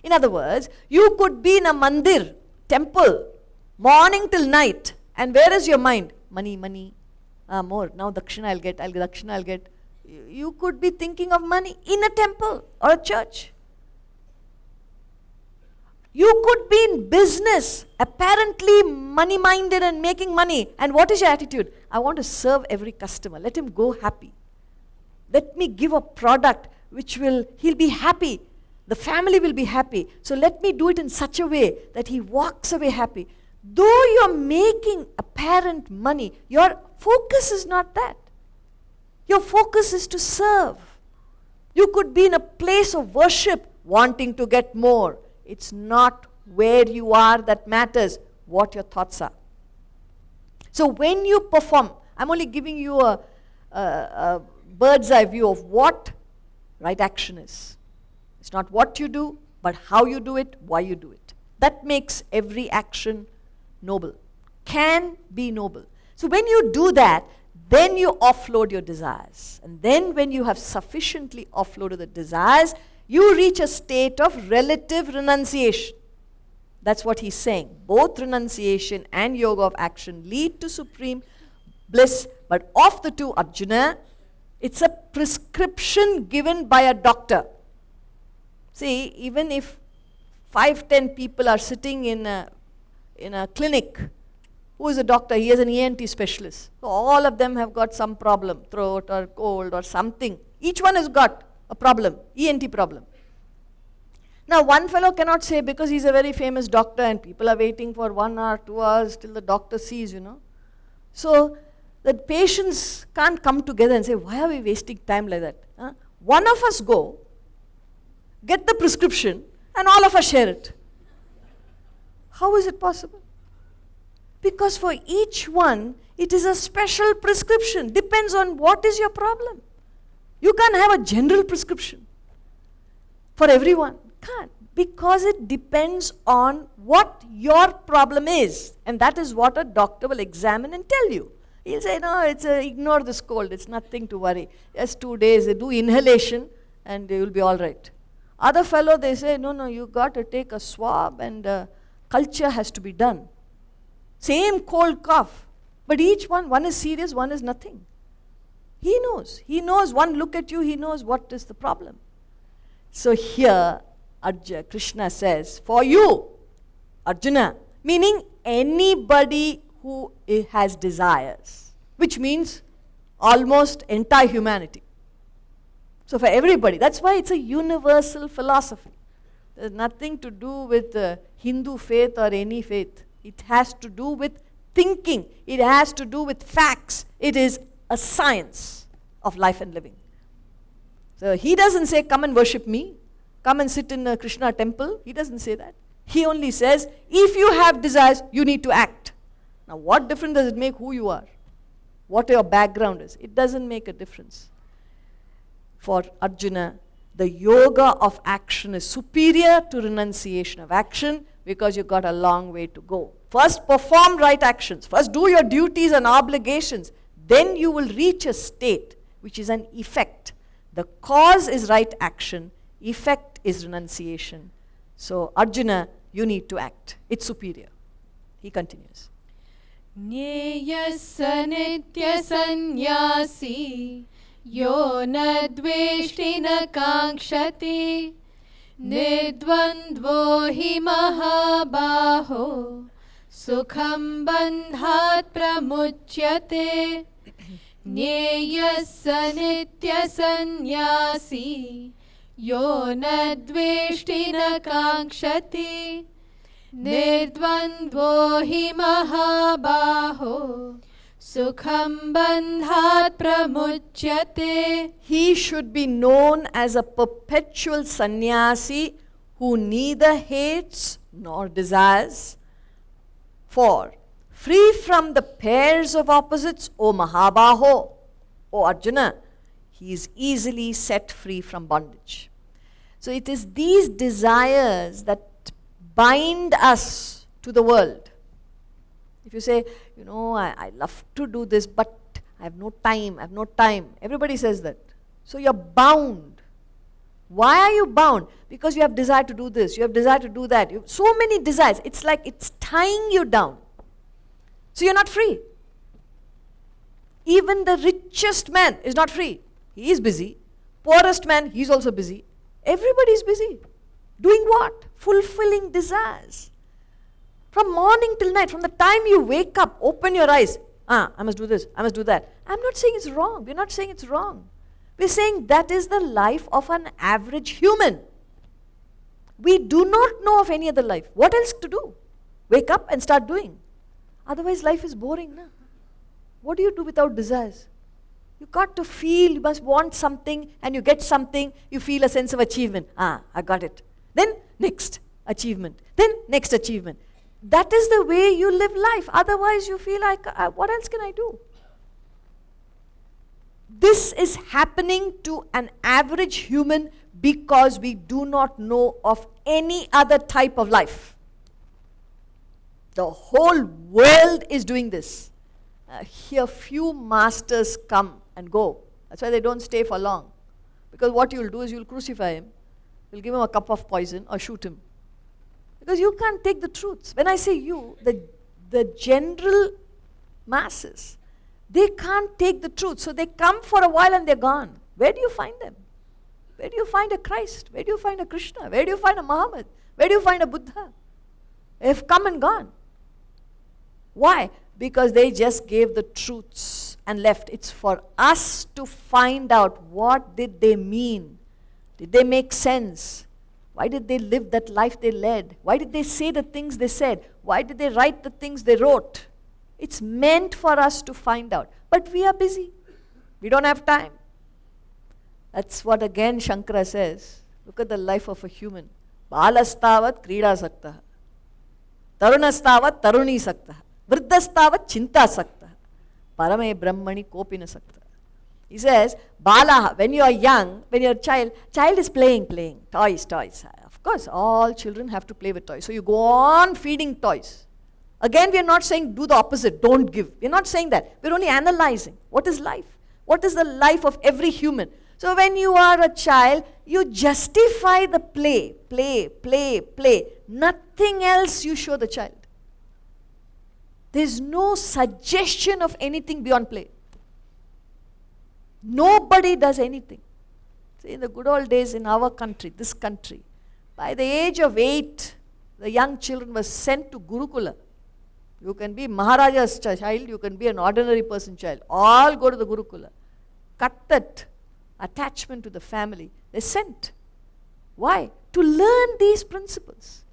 In other words, you could be in a mandir, temple, morning till night, and where is your mind? Money, money. More. Now dakshina I'll get. You could be thinking of money in a temple or a church. You could be in business, apparently money-minded and making money. And what is your attitude? I want to serve every customer. Let him go happy. Let me give a product which he'll be happy. The family will be happy. So let me do it in such a way that he walks away happy. Though you're making apparent money, your focus is not that. Your focus is to serve. You could be in a place of worship wanting to get more. It's not where you are that matters, what your thoughts are. So when you perform, I'm only giving you a bird's eye view of what right action is. It's not what you do, but how you do it, why you do it. That makes every action noble, can be noble. So when you do that, then you offload your desires. And then when you have sufficiently offloaded the desires, you reach a state of relative renunciation. That's what he's saying. Both renunciation and yoga of action lead to supreme bliss. But of the two, Arjuna, it's a prescription given by a doctor. See, even if 5-10 people are sitting in a clinic, Who is a doctor? He is an ENT specialist. So all of them have got some problem, throat or cold or something. Each one has got a problem, ENT problem. Now one fellow cannot say, because he's a very famous doctor and people are waiting for 1 hour, 2 hours till the doctor sees, So the patients can't come together and say, why are we wasting time like that? Huh? One of us go, get the prescription, and all of us share it. How is it possible? Because for each one, it is a special prescription. Depends on what is your problem. You can't have a general prescription for everyone. Can't. Because it depends on what your problem is. And that is what a doctor will examine and tell you. He'll say, no, ignore this cold. It's nothing to worry. Just 2 days, do inhalation and you will be all right. Other fellow, they say, no, you got to take a swab and culture has to be done. Same cold cough. But each one is serious, one is nothing. He knows. He knows. One look at you, he knows what is the problem. So here, Krishna says, for you, Arjuna, meaning anybody who has desires, which means almost entire humanity. So for everybody, that's why it's a universal philosophy. There's nothing to do with Hindu faith or any faith. It has to do with thinking. It has to do with facts. It is a science of life and living. So he doesn't say, come and worship me. Come and sit in a Krishna temple. He doesn't say that. He only says, if you have desires, you need to act. Now what difference does it make who you are? What your background is? It doesn't make a difference. For Arjuna, the yoga of action is superior to renunciation of action because you've got a long way to go. First perform right actions. First do your duties and obligations. Then you will reach a state which is an effect. The cause is right action. Effect is renunciation. So Arjuna, you need to act. It's superior. He continues.
Nyeyassa nitya sannyasi yo na dveshti na kankshati nidvandvo hi mahabaho sukham bandhat pramuchyate Nyeyassa nitya sannyasi yo na dveshti na kankshati Nirdvandvo hi mahabaho sukham bandhat pramuchyate.
He should be known as a perpetual sannyasi who neither hates nor desires. For free from the pairs of opposites, O Mahabaho, O Arjuna, he is easily set free from bondage. So it is these desires that bind us to the world. If you say, I love to do this, but I have no time. Everybody says that. So you're bound. Why are you bound? Because you have desire to do this, you have desire to do that. You have so many desires. It's like it's tying you down. So you're not free. Even the richest man is not free. He is busy. Poorest man, he's also busy. Everybody is busy. Doing what? Fulfilling desires. From morning till night, from the time you wake up, open your eyes. I must do this, I must do that. I'm not saying it's wrong. We're not saying it's wrong. We're saying that is the life of an average human. We do not know of any other life. What else to do? Wake up and start doing. Otherwise life is boring. Na? What do you do without desires? You got to feel, you must want something, and you get something, you feel a sense of achievement. I got it. Then next achievement. Then next achievement. That is the way you live life. Otherwise you feel like, what else can I do? This is happening to an average human because we do not know of any other type of life. The whole world is doing this. Here few masters come and go. That's why they don't stay for long. Because what you'll do is you'll crucify him. You'll give him a cup of poison or shoot him. Because you can't take the truths. When I say you, the general masses, they can't take the truth. So they come for a while and they're gone. Where do you find them? Where do you find a Christ? Where do you find a Krishna? Where do you find a Muhammad? Where do you find a Buddha? They've come and gone. Why? because they just gave the truths and left. It's for us to find out what did they mean. Did they make sense? Why did they live that life they led? Why did they say the things they said? Why did they write the things they wrote? It's meant for us to find out. But we are busy. We don't have time. That's what again Shankara says. Look at the life of a human. Balastavat krida saktaha. Tarunastavat taruni saktaha. Vriddhastavat chinta saktaha. Parame brahmani kopina saktaha. He says, Balaha, when you are young, when you are a child is playing, toys. Of course, all children have to play with toys. So you go on feeding toys. Again, we are not saying do the opposite, don't give. We are not saying that. We are only analyzing. What is life? What is the life of every human? So when you are a child, you justify the play. Nothing else you show the child. There is no suggestion of anything beyond play. Nobody does anything. See, in the good old days in our country, this country, by the age of 8, the young children were sent to Gurukula. You can be Maharaja's child, you can be an ordinary person child. All go to the Gurukula. Cut that attachment to the family. They're sent. Why? To learn these principles.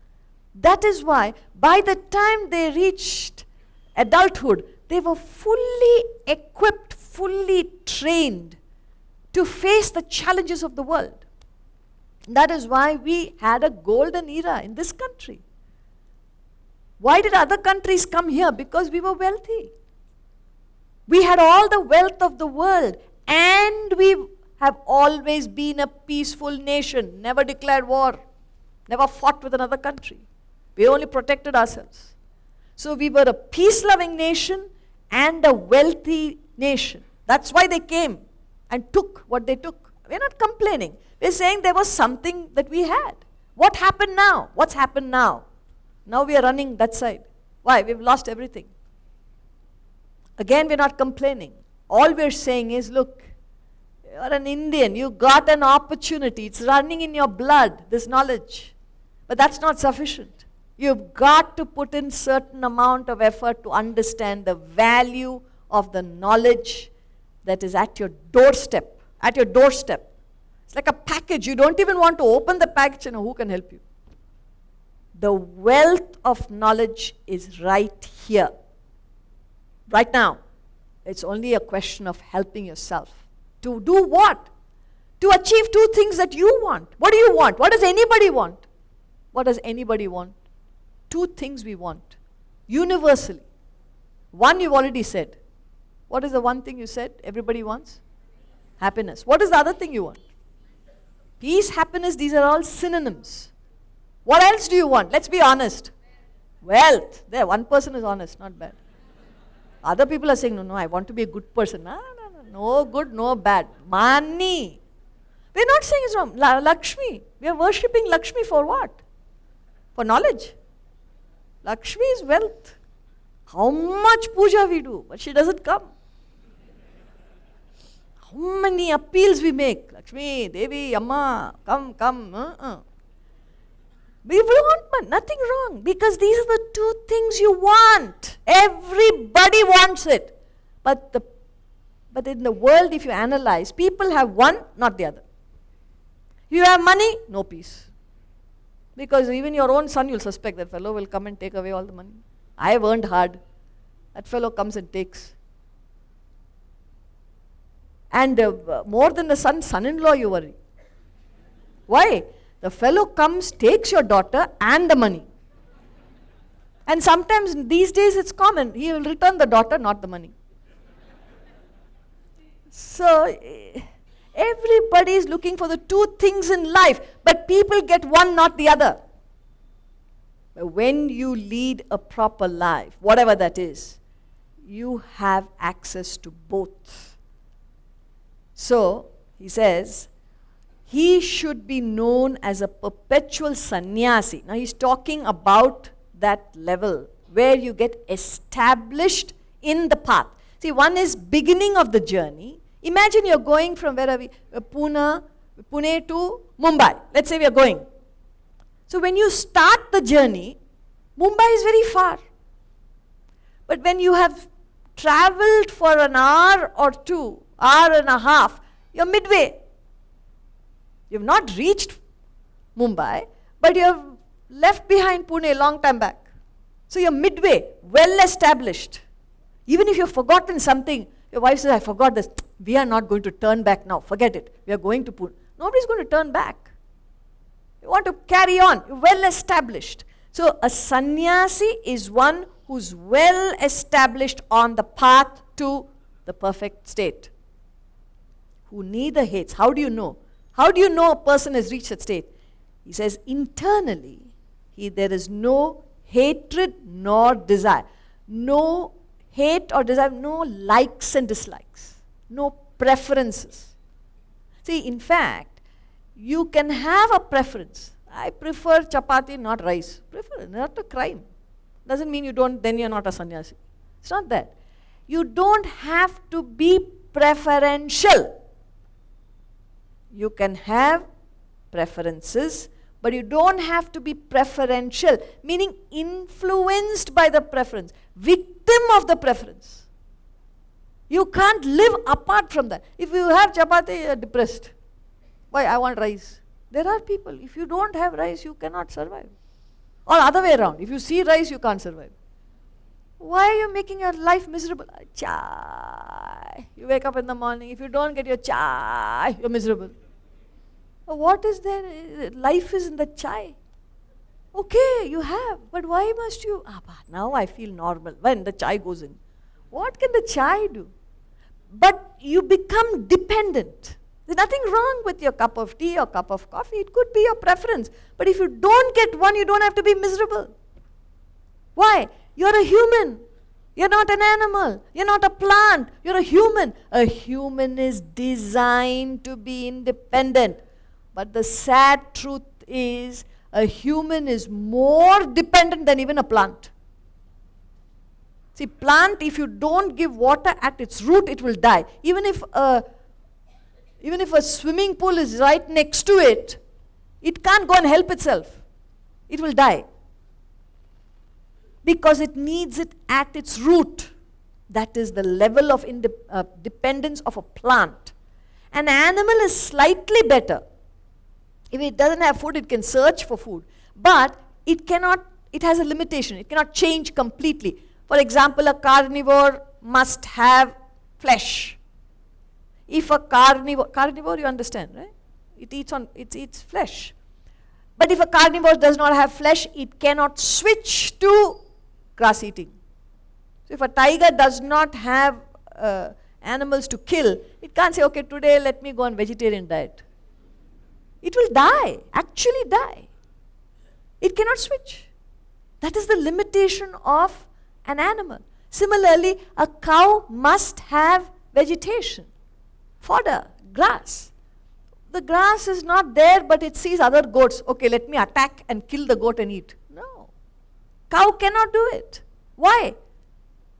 That is why, by the time they reached adulthood, they were fully equipped, fully trained to face the challenges of the world. That is why we had a golden era in this country. Why did other countries come here? Because we were wealthy. We had all the wealth of the world, and we have always been a peaceful nation, never declared war, never fought with another country. We only protected ourselves. So we were a peace-loving nation and a wealthy nation. That's why they came and took what they took. We're not complaining. We're saying there was something that we had. What happened now? What's happened now? Now we are running that side. Why? We've lost everything. Again, we're not complaining. All we're saying is, look, you're an Indian. You got an opportunity. It's running in your blood, this knowledge. But that's not sufficient. You've got to put in certain amount of effort to understand the value of the knowledge that is at your doorstep. At your doorstep. It's like a package. You don't even want to open the package and who can help you. The wealth of knowledge is right here. Right now. It's only a question of helping yourself. To do what? To achieve two things that you want. What do you want? What does anybody want? What does anybody want? Two things we want. Universally. One you've already said. What is the one thing you said everybody wants? Happiness. What is the other thing you want? Peace, happiness, these are all synonyms. What else do you want? Let's be honest. Wealth. There, one person is honest, not bad. Other people are saying, no, I want to be a good person. No good, no bad. Money. We're not saying it's wrong. Lakshmi. We are worshipping Lakshmi for what? For knowledge. Lakshmi is wealth. How much puja we do, but she doesn't come. How many appeals we make. Lakshmi, Devi, Amma, come. We want nothing wrong, because these are the two things you want. Everybody wants it. But in the world, if you analyze, people have one, not the other. You have money, no peace. Because even your own son, you'll suspect that fellow will come and take away all the money. I have earned hard. That fellow comes and takes. And more than the son-in-law you worry. Why? The fellow comes, takes your daughter and the money. And sometimes these days it's common. He will return the daughter, not the money. So everybody is looking for the two things in life, but people get one, not the other. But when you lead a proper life, whatever that is, you have access to both. So, he says, he should be known as a perpetual sannyasi. Now he's talking about that level where you get established in the path. See, one is beginning of the journey. Imagine you're going from where are we? Pune to Mumbai. Let's say we are going. So when you start the journey, Mumbai is very far. But when you have traveled for an hour or two, hour and a half, you're midway. You've not reached Mumbai, but you've left behind Pune a long time back. So you're midway, well established. Even if you've forgotten something, your wife says, I forgot this. We are not going to turn back now. Forget it. We are going to Pune. Nobody's going to turn back. You want to carry on. You're well established. So a sannyasi is one who's well established on the path to the perfect state, who neither hates. How do you know? How do you know a person has reached that state? He says, internally, there is no hatred nor desire. No hate or desire, no likes and dislikes, no preferences. See, in fact, you can have a preference. I prefer chapati, not rice. Prefer, not a crime. Doesn't mean you don't, then you're not a sannyasi. It's not that. You don't have to be preferential. You can have preferences, but you don't have to be preferential, meaning influenced by the preference, victim of the preference. You can't live apart from that. If you have chapati, you're depressed. Why? I want rice. There are people, if you don't have rice, you cannot survive. Or other way around, if you see rice, you can't survive. Why are you making your life miserable? Chai. You wake up in the morning, if you don't get your chai, you're miserable. What is there? Life is in the chai. Okay, you have, but why must you? Now I feel normal when the chai goes in. What can the chai do? But you become dependent. There's nothing wrong with your cup of tea or cup of coffee. It could be your preference. But if you don't get one, you don't have to be miserable. Why? You're a human. You're not an animal. You're not a plant. You're a human. A human is designed to be independent. But the sad truth is, a human is more dependent than even a plant. See, plant, if you don't give water at its root, it will die. Even if a swimming pool is right next to it, it can't go and help itself. It will die. Because it needs it at its root. That is the level of dependence of a plant. An animal is slightly better. If it doesn't have food, it can search for food. But it has a limitation. It cannot change completely. For example, a carnivore must have flesh. If a carnivore you understand, right? It eats flesh. But if a carnivore does not have flesh, it cannot switch to grass eating. So if a tiger does not have animals to kill, it can't say, okay, today let me go on vegetarian diet. It will die, actually die. It cannot switch. That is the limitation of an animal. Similarly, a cow must have vegetation, fodder, grass. The grass is not there, but it sees other goats. Okay, let me attack and kill the goat and eat. No. Cow cannot do it. Why?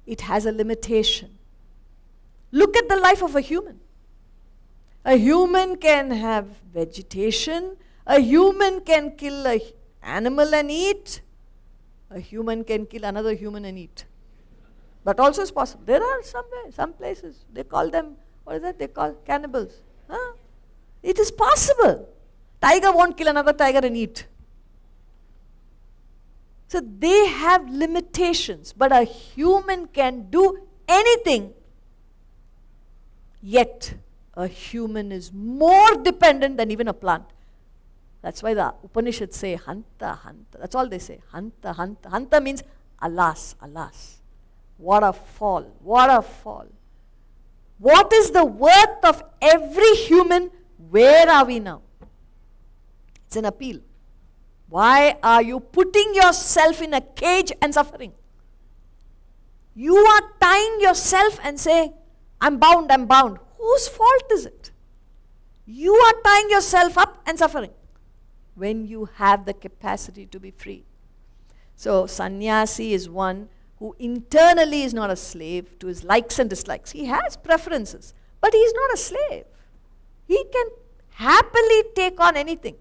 It has a limitation. Look at the life of a human. A human can have vegetation. A human can kill an animal and eat. A human can kill another human and eat. But also it's possible. There are some places, they call them, what is that? They call cannibals. Huh? It is possible. Tiger won't kill another tiger and eat. So they have limitations, but a human can do anything. Yet, a human is more dependent than even a plant. That's why the Upanishads say, Hanta, Hanta. That's all they say. Hanta, Hanta. Hanta means, alas, alas. What a fall, what a fall. What is the worth of every human? Where are we now? It's an appeal. Why are you putting yourself in a cage and suffering? You are tying yourself and saying, I'm bound, I'm bound. Whose fault is it? You are tying yourself up and suffering when you have the capacity to be free. So sannyasi is one who internally is not a slave to his likes and dislikes. He has preferences, but he is not a slave. He can happily take on anything.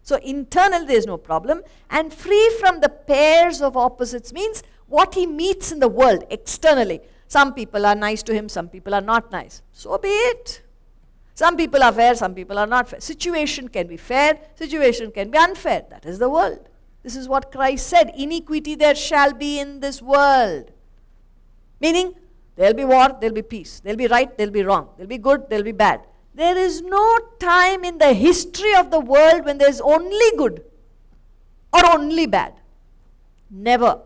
So internally there is no problem. And free from the pairs of opposites means what he meets in the world externally. Some people are nice to him, some people are not nice. So be it. Some people are fair, some people are not fair. Situation can be fair, situation can be unfair. That is the world. This is what Christ said. Iniquity there shall be in this world. Meaning, there will be war, there will be peace. There will be right, there will be wrong. There will be good, there will be bad. There is no time in the history of the world when there is only good or only bad. Never.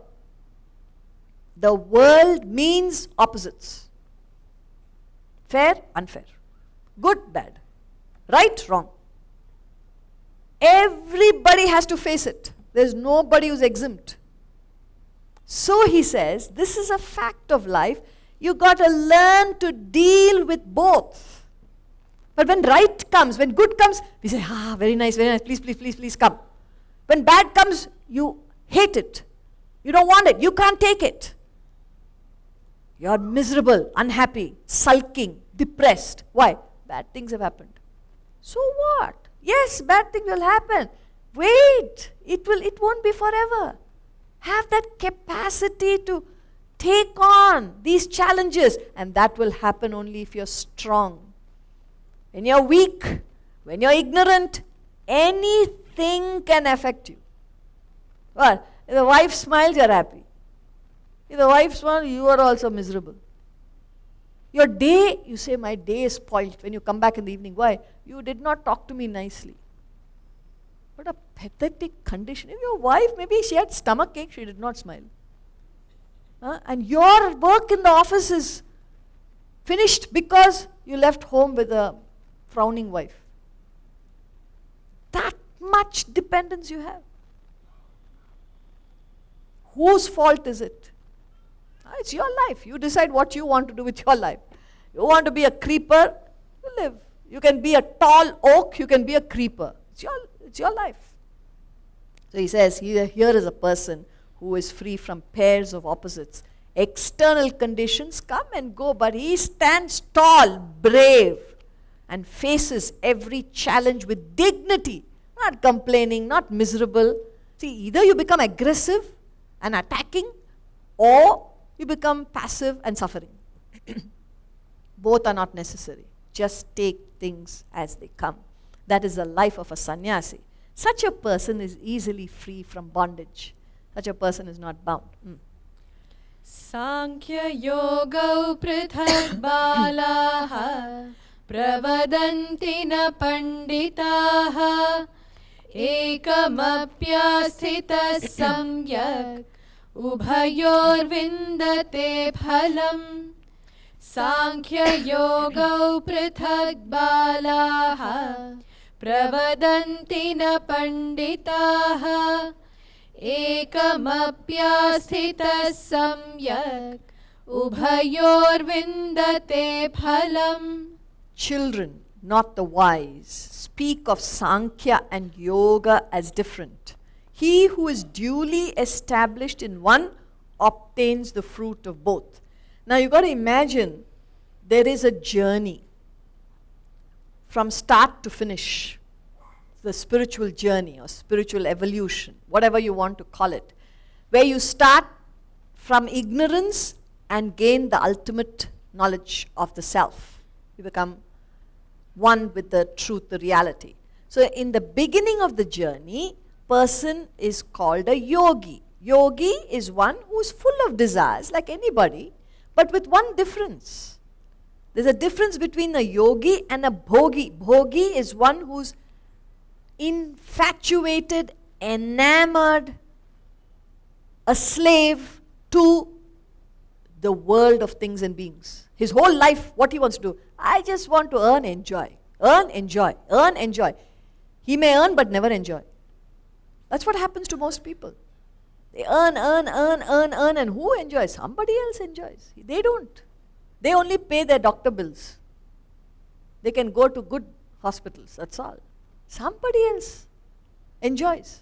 The world means opposites. Fair, unfair. Good, bad. Right, wrong. Everybody has to face it. There's nobody who's exempt. So he says, this is a fact of life. You got to learn to deal with both. But when right comes, when good comes, we say, very nice, please, please, please, please come. When bad comes, you hate it. You don't want it. You can't take it. You're miserable, unhappy, sulking, depressed. Why? Bad things have happened. So what? Yes, bad things will happen. Wait, it won't be forever. Have that capacity to take on these challenges, and that will happen only if you're strong. When you're weak, when you're ignorant, anything can affect you. Well, if the wife smiles, you're happy. If the wife smiles, you are also miserable. Your day, you say, my day is spoiled when you come back in the evening. Why? You did not talk to me nicely. What a pathetic condition. If your wife, maybe she had stomach ache, she did not smile. And your work in the office is finished because you left home with a frowning wife. That much dependence you have. Whose fault is it? It's your life. You decide what you want to do with your life. You want to be a creeper, you live. You can be a tall oak, you can be a creeper. It's your life. So he says, here is a person who is free from pairs of opposites. External conditions come and go, but he stands tall, brave, and faces every challenge with dignity, not complaining, not miserable. See, either you become aggressive and attacking, or you become passive and suffering. Both are not necessary. Just take things as they come. That is the life of a sannyasi. Such a person is easily free from bondage. Such a person is not bound.
Sankhya yogau prithak balaha pravadanti na panditaha ekamapyasthita samyak ubhayor vindate phalam. Sankhya yogau prithak balaha pravadanti na panditaha ekamapyasthita samyak ubhayor vindate phalam.
Children, not the wise, speak of Sankhya and Yoga as different. He who is duly established in one obtains the fruit of both. Now you've got to imagine there is a journey from start to finish. The spiritual journey or spiritual evolution, whatever you want to call it, where you start from ignorance and gain the ultimate knowledge of the self. You become one with the truth, the reality. So in the beginning of the journey, person is called a yogi. Yogi is one who is full of desires like anybody, but with one difference. There's a difference between a yogi and a bhogi. Bhogi is one who's infatuated, enamored, a slave to the world of things and beings. His whole life, what he wants to do, I just want to earn, enjoy. Earn, enjoy. Earn, enjoy. He may earn but never enjoy. That's what happens to most people. They earn, and who enjoys? Somebody else enjoys. They don't. They only pay their doctor bills. They can go to good hospitals, that's all. Somebody else enjoys.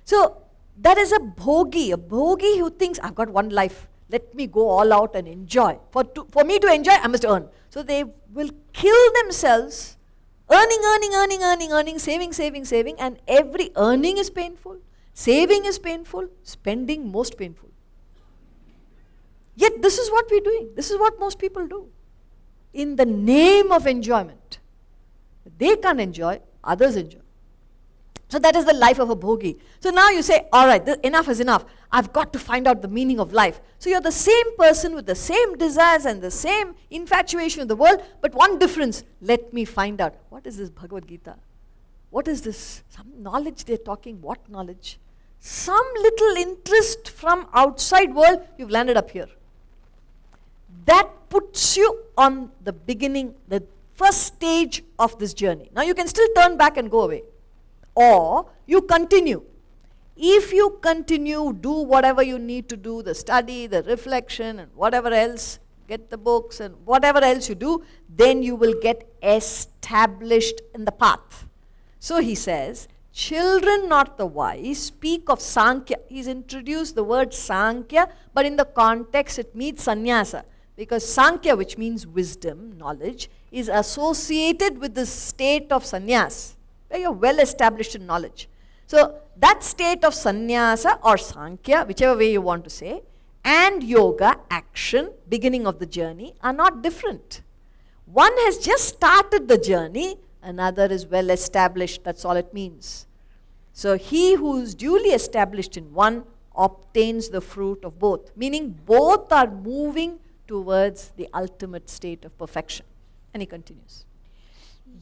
So that is a bhogi who thinks, I've got one life. Let me go all out and enjoy. For me to enjoy, I must earn. So they will kill themselves, earning, saving, and every earning is painful, saving is painful, spending most painful. Yet this is what we're doing. This is what most people do. In the name of enjoyment. They can't enjoy, others enjoy. So that is the life of a bhogi. So now you say, all right, enough is enough. I've got to find out the meaning of life. So you're the same person with the same desires and the same infatuation with the world, but one difference. Let me find out. What is this Bhagavad Gita? What is this? Some knowledge they're talking. What knowledge? Some little interest from outside world, you've landed up here. That puts you on the beginning, the first stage of this journey. Now you can still turn back and go away. Or you continue. If you continue, do whatever you need to do, the study, the reflection, and whatever else, get the books and whatever else you do, then you will get established in the path. So he says, children not the wise speak of Sankhya. He's introduced the word Sankhya, but in the context it means sannyasa. Because Sankhya, which means wisdom, knowledge, is associated with the state of sannyas, where you're well established in knowledge. So that state of sannyasa or Sankhya, whichever way you want to say, and yoga, action, beginning of the journey, are not different. One has just started the journey, another is well established. That's all it means. So he who is duly established in one obtains the fruit of both, meaning both are moving towards the ultimate state of perfection. And he continues.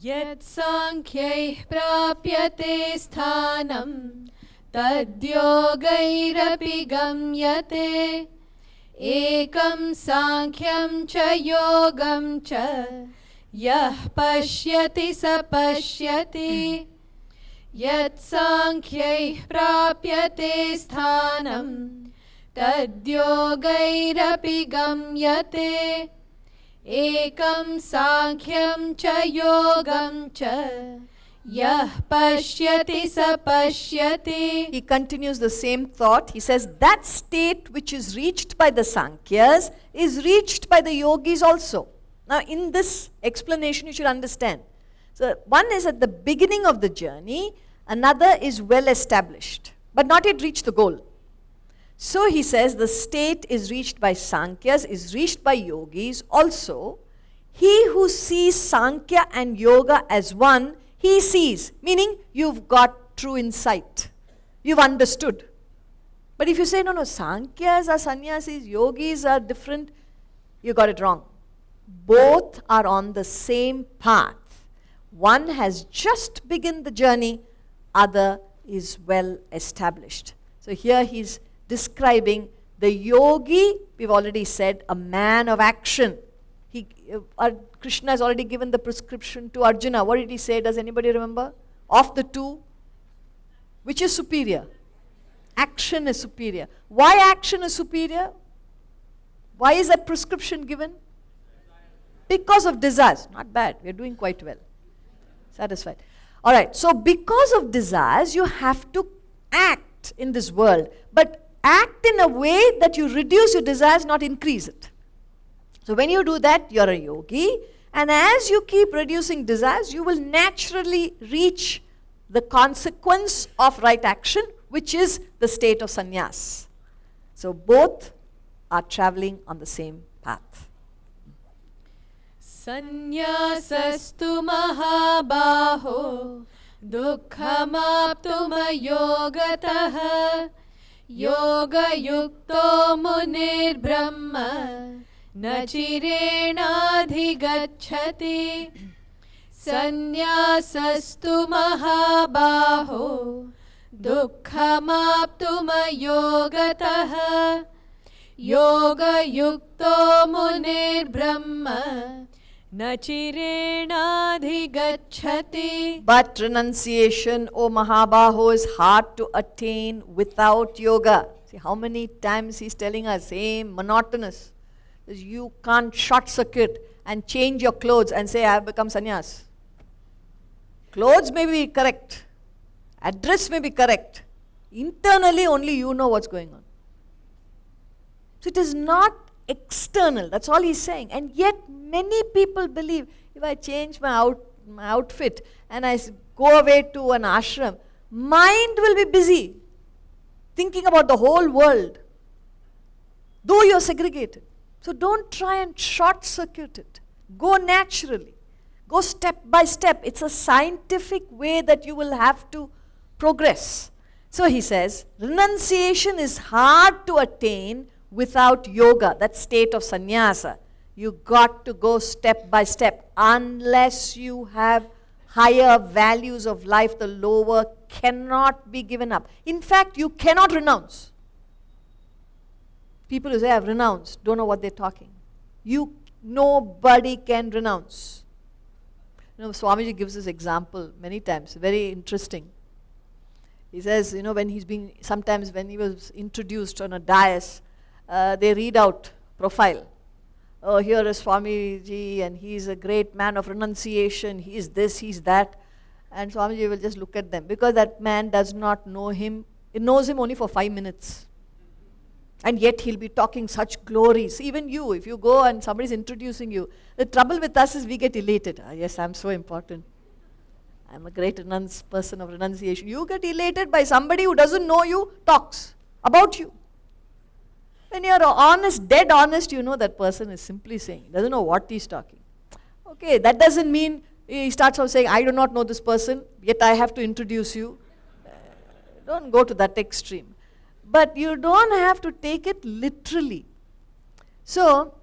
Yat sankhyaih prapyate sthanam tadyogairapi gamyate ekam sankhyaṁ cha yogam cha yah pashyati sapashyati. Yat sankhyaih prapyate sthanam tadyogairapi gamyate ekam sankhyaṁ cha yogam cha yah pashyati sapashyati.
He continues the same thought. He says that state which is reached by the Sankhyas is reached by the yogis also. Now in this explanation you should understand. So one is at the beginning of the journey, another is well established, but not yet reached the goal. So he says the state is reached by Sankhyas, is reached by yogis also. He who sees Sankhya and yoga as one, he sees, meaning you've got true insight. You've understood. But if you say, no, Sankhya's are sannyasis, yogis are different, you got it wrong. Both are on the same path. One has just begun the journey, other is well established. So here he's describing the yogi, we've already said, a man of action. Krishna has already given the prescription to Arjuna. What did he say? Does anybody remember? Of the two, which is superior? Action is superior. Why action is superior? Why is that prescription given? Because of desires. Not bad. We're doing quite well. Satisfied. Alright, so because of desires, you have to act in this world. But act in a way that you reduce your desires, not increase it. So when you do that, you're a yogi. And as you keep reducing desires, you will naturally reach the consequence of right action, which is the state of sannyas. So both are traveling on the same path.
Sannyasastu mahabaho dukkhamaptuma yogatah yoga yukto munir brahma nachirena-adhigacchati. Sannyasastu mahabaho dukkhamaptuma yogatah yoga yukto munir brahma nachirena-adhigacchati.
But renunciation, O Mahabaho, is hard to attain without yoga. See how many times he's telling us, same monotonous. You can't short circuit and change your clothes and say, I have become sannyas. Clothes may be correct, address may be correct. Internally only you know what's going on. So it is not external, that's all he's saying. And yet many people believe, if I change my outfit and I go away to an ashram, mind will be busy thinking about the whole world. though you're segregated. So don't try and short circuit it. Go naturally. Go step by step. It's a scientific way that you will have to progress. So he says, renunciation is hard to attain without yoga, that state of sannyasa. You got to go step by step. Unless you have higher values of life, the lower cannot be given up. In fact, you cannot renounce. People who say, I've renounced, don't know what they're talking. Nobody can renounce. Swamiji gives this example many times, very interesting. He says, sometimes when he was introduced on a dais, they read out profile. Oh, here is Swamiji, and he is a great man of renunciation, he is this, he is that. And Swamiji will just look at them, because that man does not know him. It knows him only for 5 minutes. And yet he'll be talking such glories. Even you, if you go and somebody's introducing you, the trouble with us is we get elated. Yes, I'm so important. I'm a great person of renunciation. You get elated by somebody who doesn't know you, talks about you. When you're honest, dead honest, you know that person is simply saying, doesn't know what he's talking. Okay, that doesn't mean he starts off saying, I do not know this person, yet I have to introduce you. Don't go to that extreme. But you don't have to take it literally. So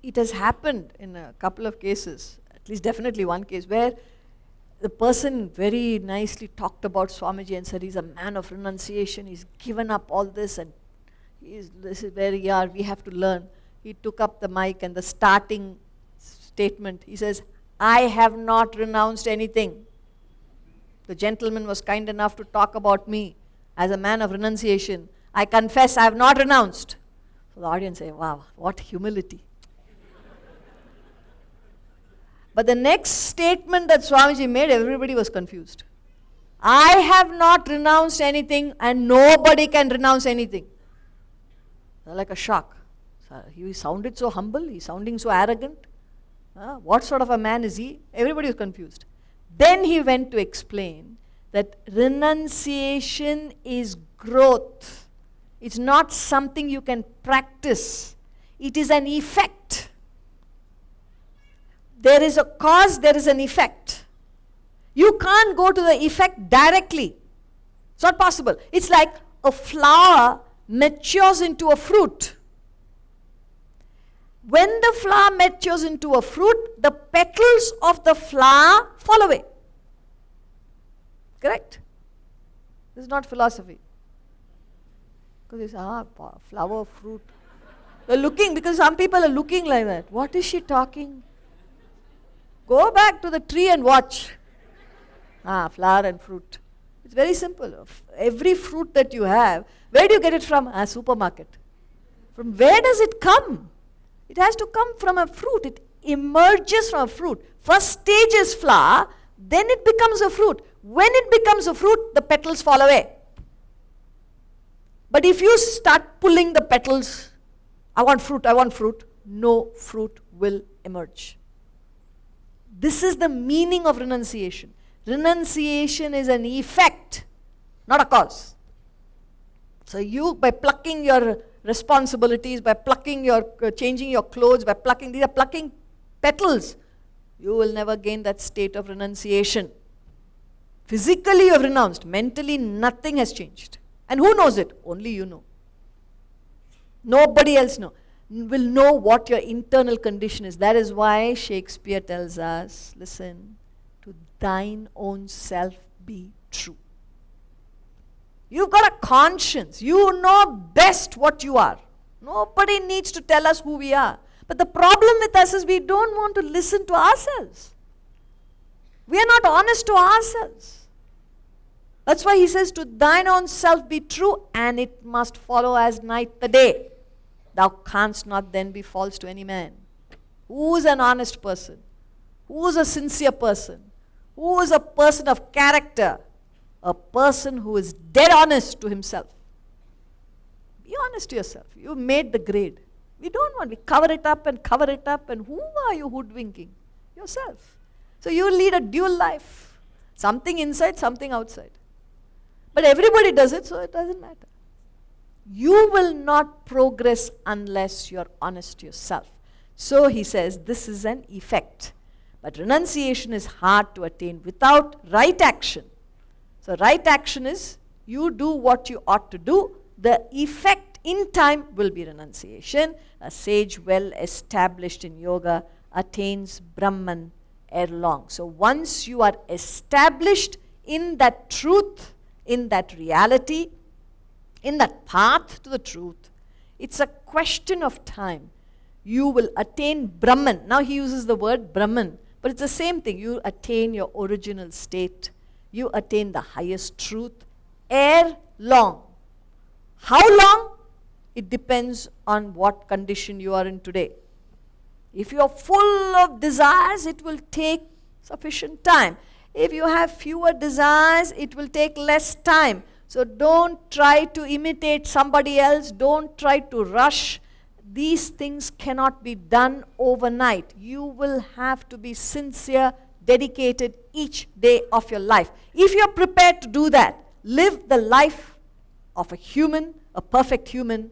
it has happened in a couple of cases, at least definitely one case, where the person very nicely talked about Swamiji and said he's a man of renunciation, he's given up all this, and this is where we have to learn. He took up the mic, and the starting statement, he says, I have not renounced anything. The gentleman was kind enough to talk about me as a man of renunciation. I confess I have not renounced. So the audience say, wow, what humility. But the next statement that Swamiji made, everybody was confused. I have not renounced anything, and nobody can renounce anything. Like a shock. He sounded so humble, he's sounding so arrogant. What sort of a man is he? Everybody was confused. Then he went to explain that renunciation is growth. It's not something you can practice. It is an effect. There is a cause, there is an effect. You can't go to the effect directly. It's not possible. It's like a flower matures into a fruit. When the flower matures into a fruit, the petals of the flower fall away. Correct? This is not philosophy. Because it's flower, fruit. You're looking, because some people are looking like that. What is she talking? Go back to the tree and watch. Flower and fruit. It's very simple. Every fruit that you have, where do you get it from? A supermarket. From where does it come? It has to come from a fruit. It emerges from a fruit. First stage is flower, then it becomes a fruit. When it becomes a fruit, the petals fall away. But if you start pulling the petals, I want fruit, no fruit will emerge. This is the meaning of renunciation. Renunciation is an effect, not a cause. So you, by plucking your responsibilities, by changing your clothes, these are plucking petals, you will never gain that state of renunciation. Physically you have renounced, mentally nothing has changed. And who knows it? Only you know. Nobody else will know what your internal condition is. That is why Shakespeare tells us, listen, to thine own self be true. You've got a conscience. You know best what you are. Nobody needs to tell us who we are. But the problem with us is we don't want to listen to ourselves. We are not honest to ourselves. That's why he says, to thine own self be true, and it must follow as night the day. Thou canst not then be false to any man. Who is an honest person? Who is a sincere person? Who is a person of character? A person who is dead honest to himself. Be honest to yourself. You made the grade. We cover it up, and who are you hoodwinking? Yourself. So you lead a dual life. Something inside, something outside. But everybody does it, so it doesn't matter. you will not progress unless you're honest to yourself. So he says this is an effect. But renunciation is hard to attain without right action. So right action is you do what you ought to do. The effect in time will be renunciation. A sage well established in yoga attains Brahman ere long. So once you are established in that truth, in that reality, in that path to the truth, it's a question of time. You will attain Brahman. Now he uses the word Brahman, but it's the same thing. You attain your original state. You attain the highest truth ere long. How long? It depends on what condition you are in today. If you are full of desires, it will take sufficient time. If you have fewer desires, it will take less time. So don't try to imitate somebody else. Don't try to rush. These things cannot be done overnight. You will have to be sincere, dedicated each day of your life. If you're prepared to do that, live the life of a human, a perfect human,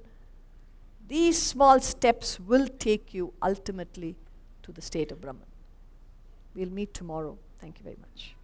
these small steps will take you ultimately to the state of Brahman. We'll meet tomorrow. Thank you very much.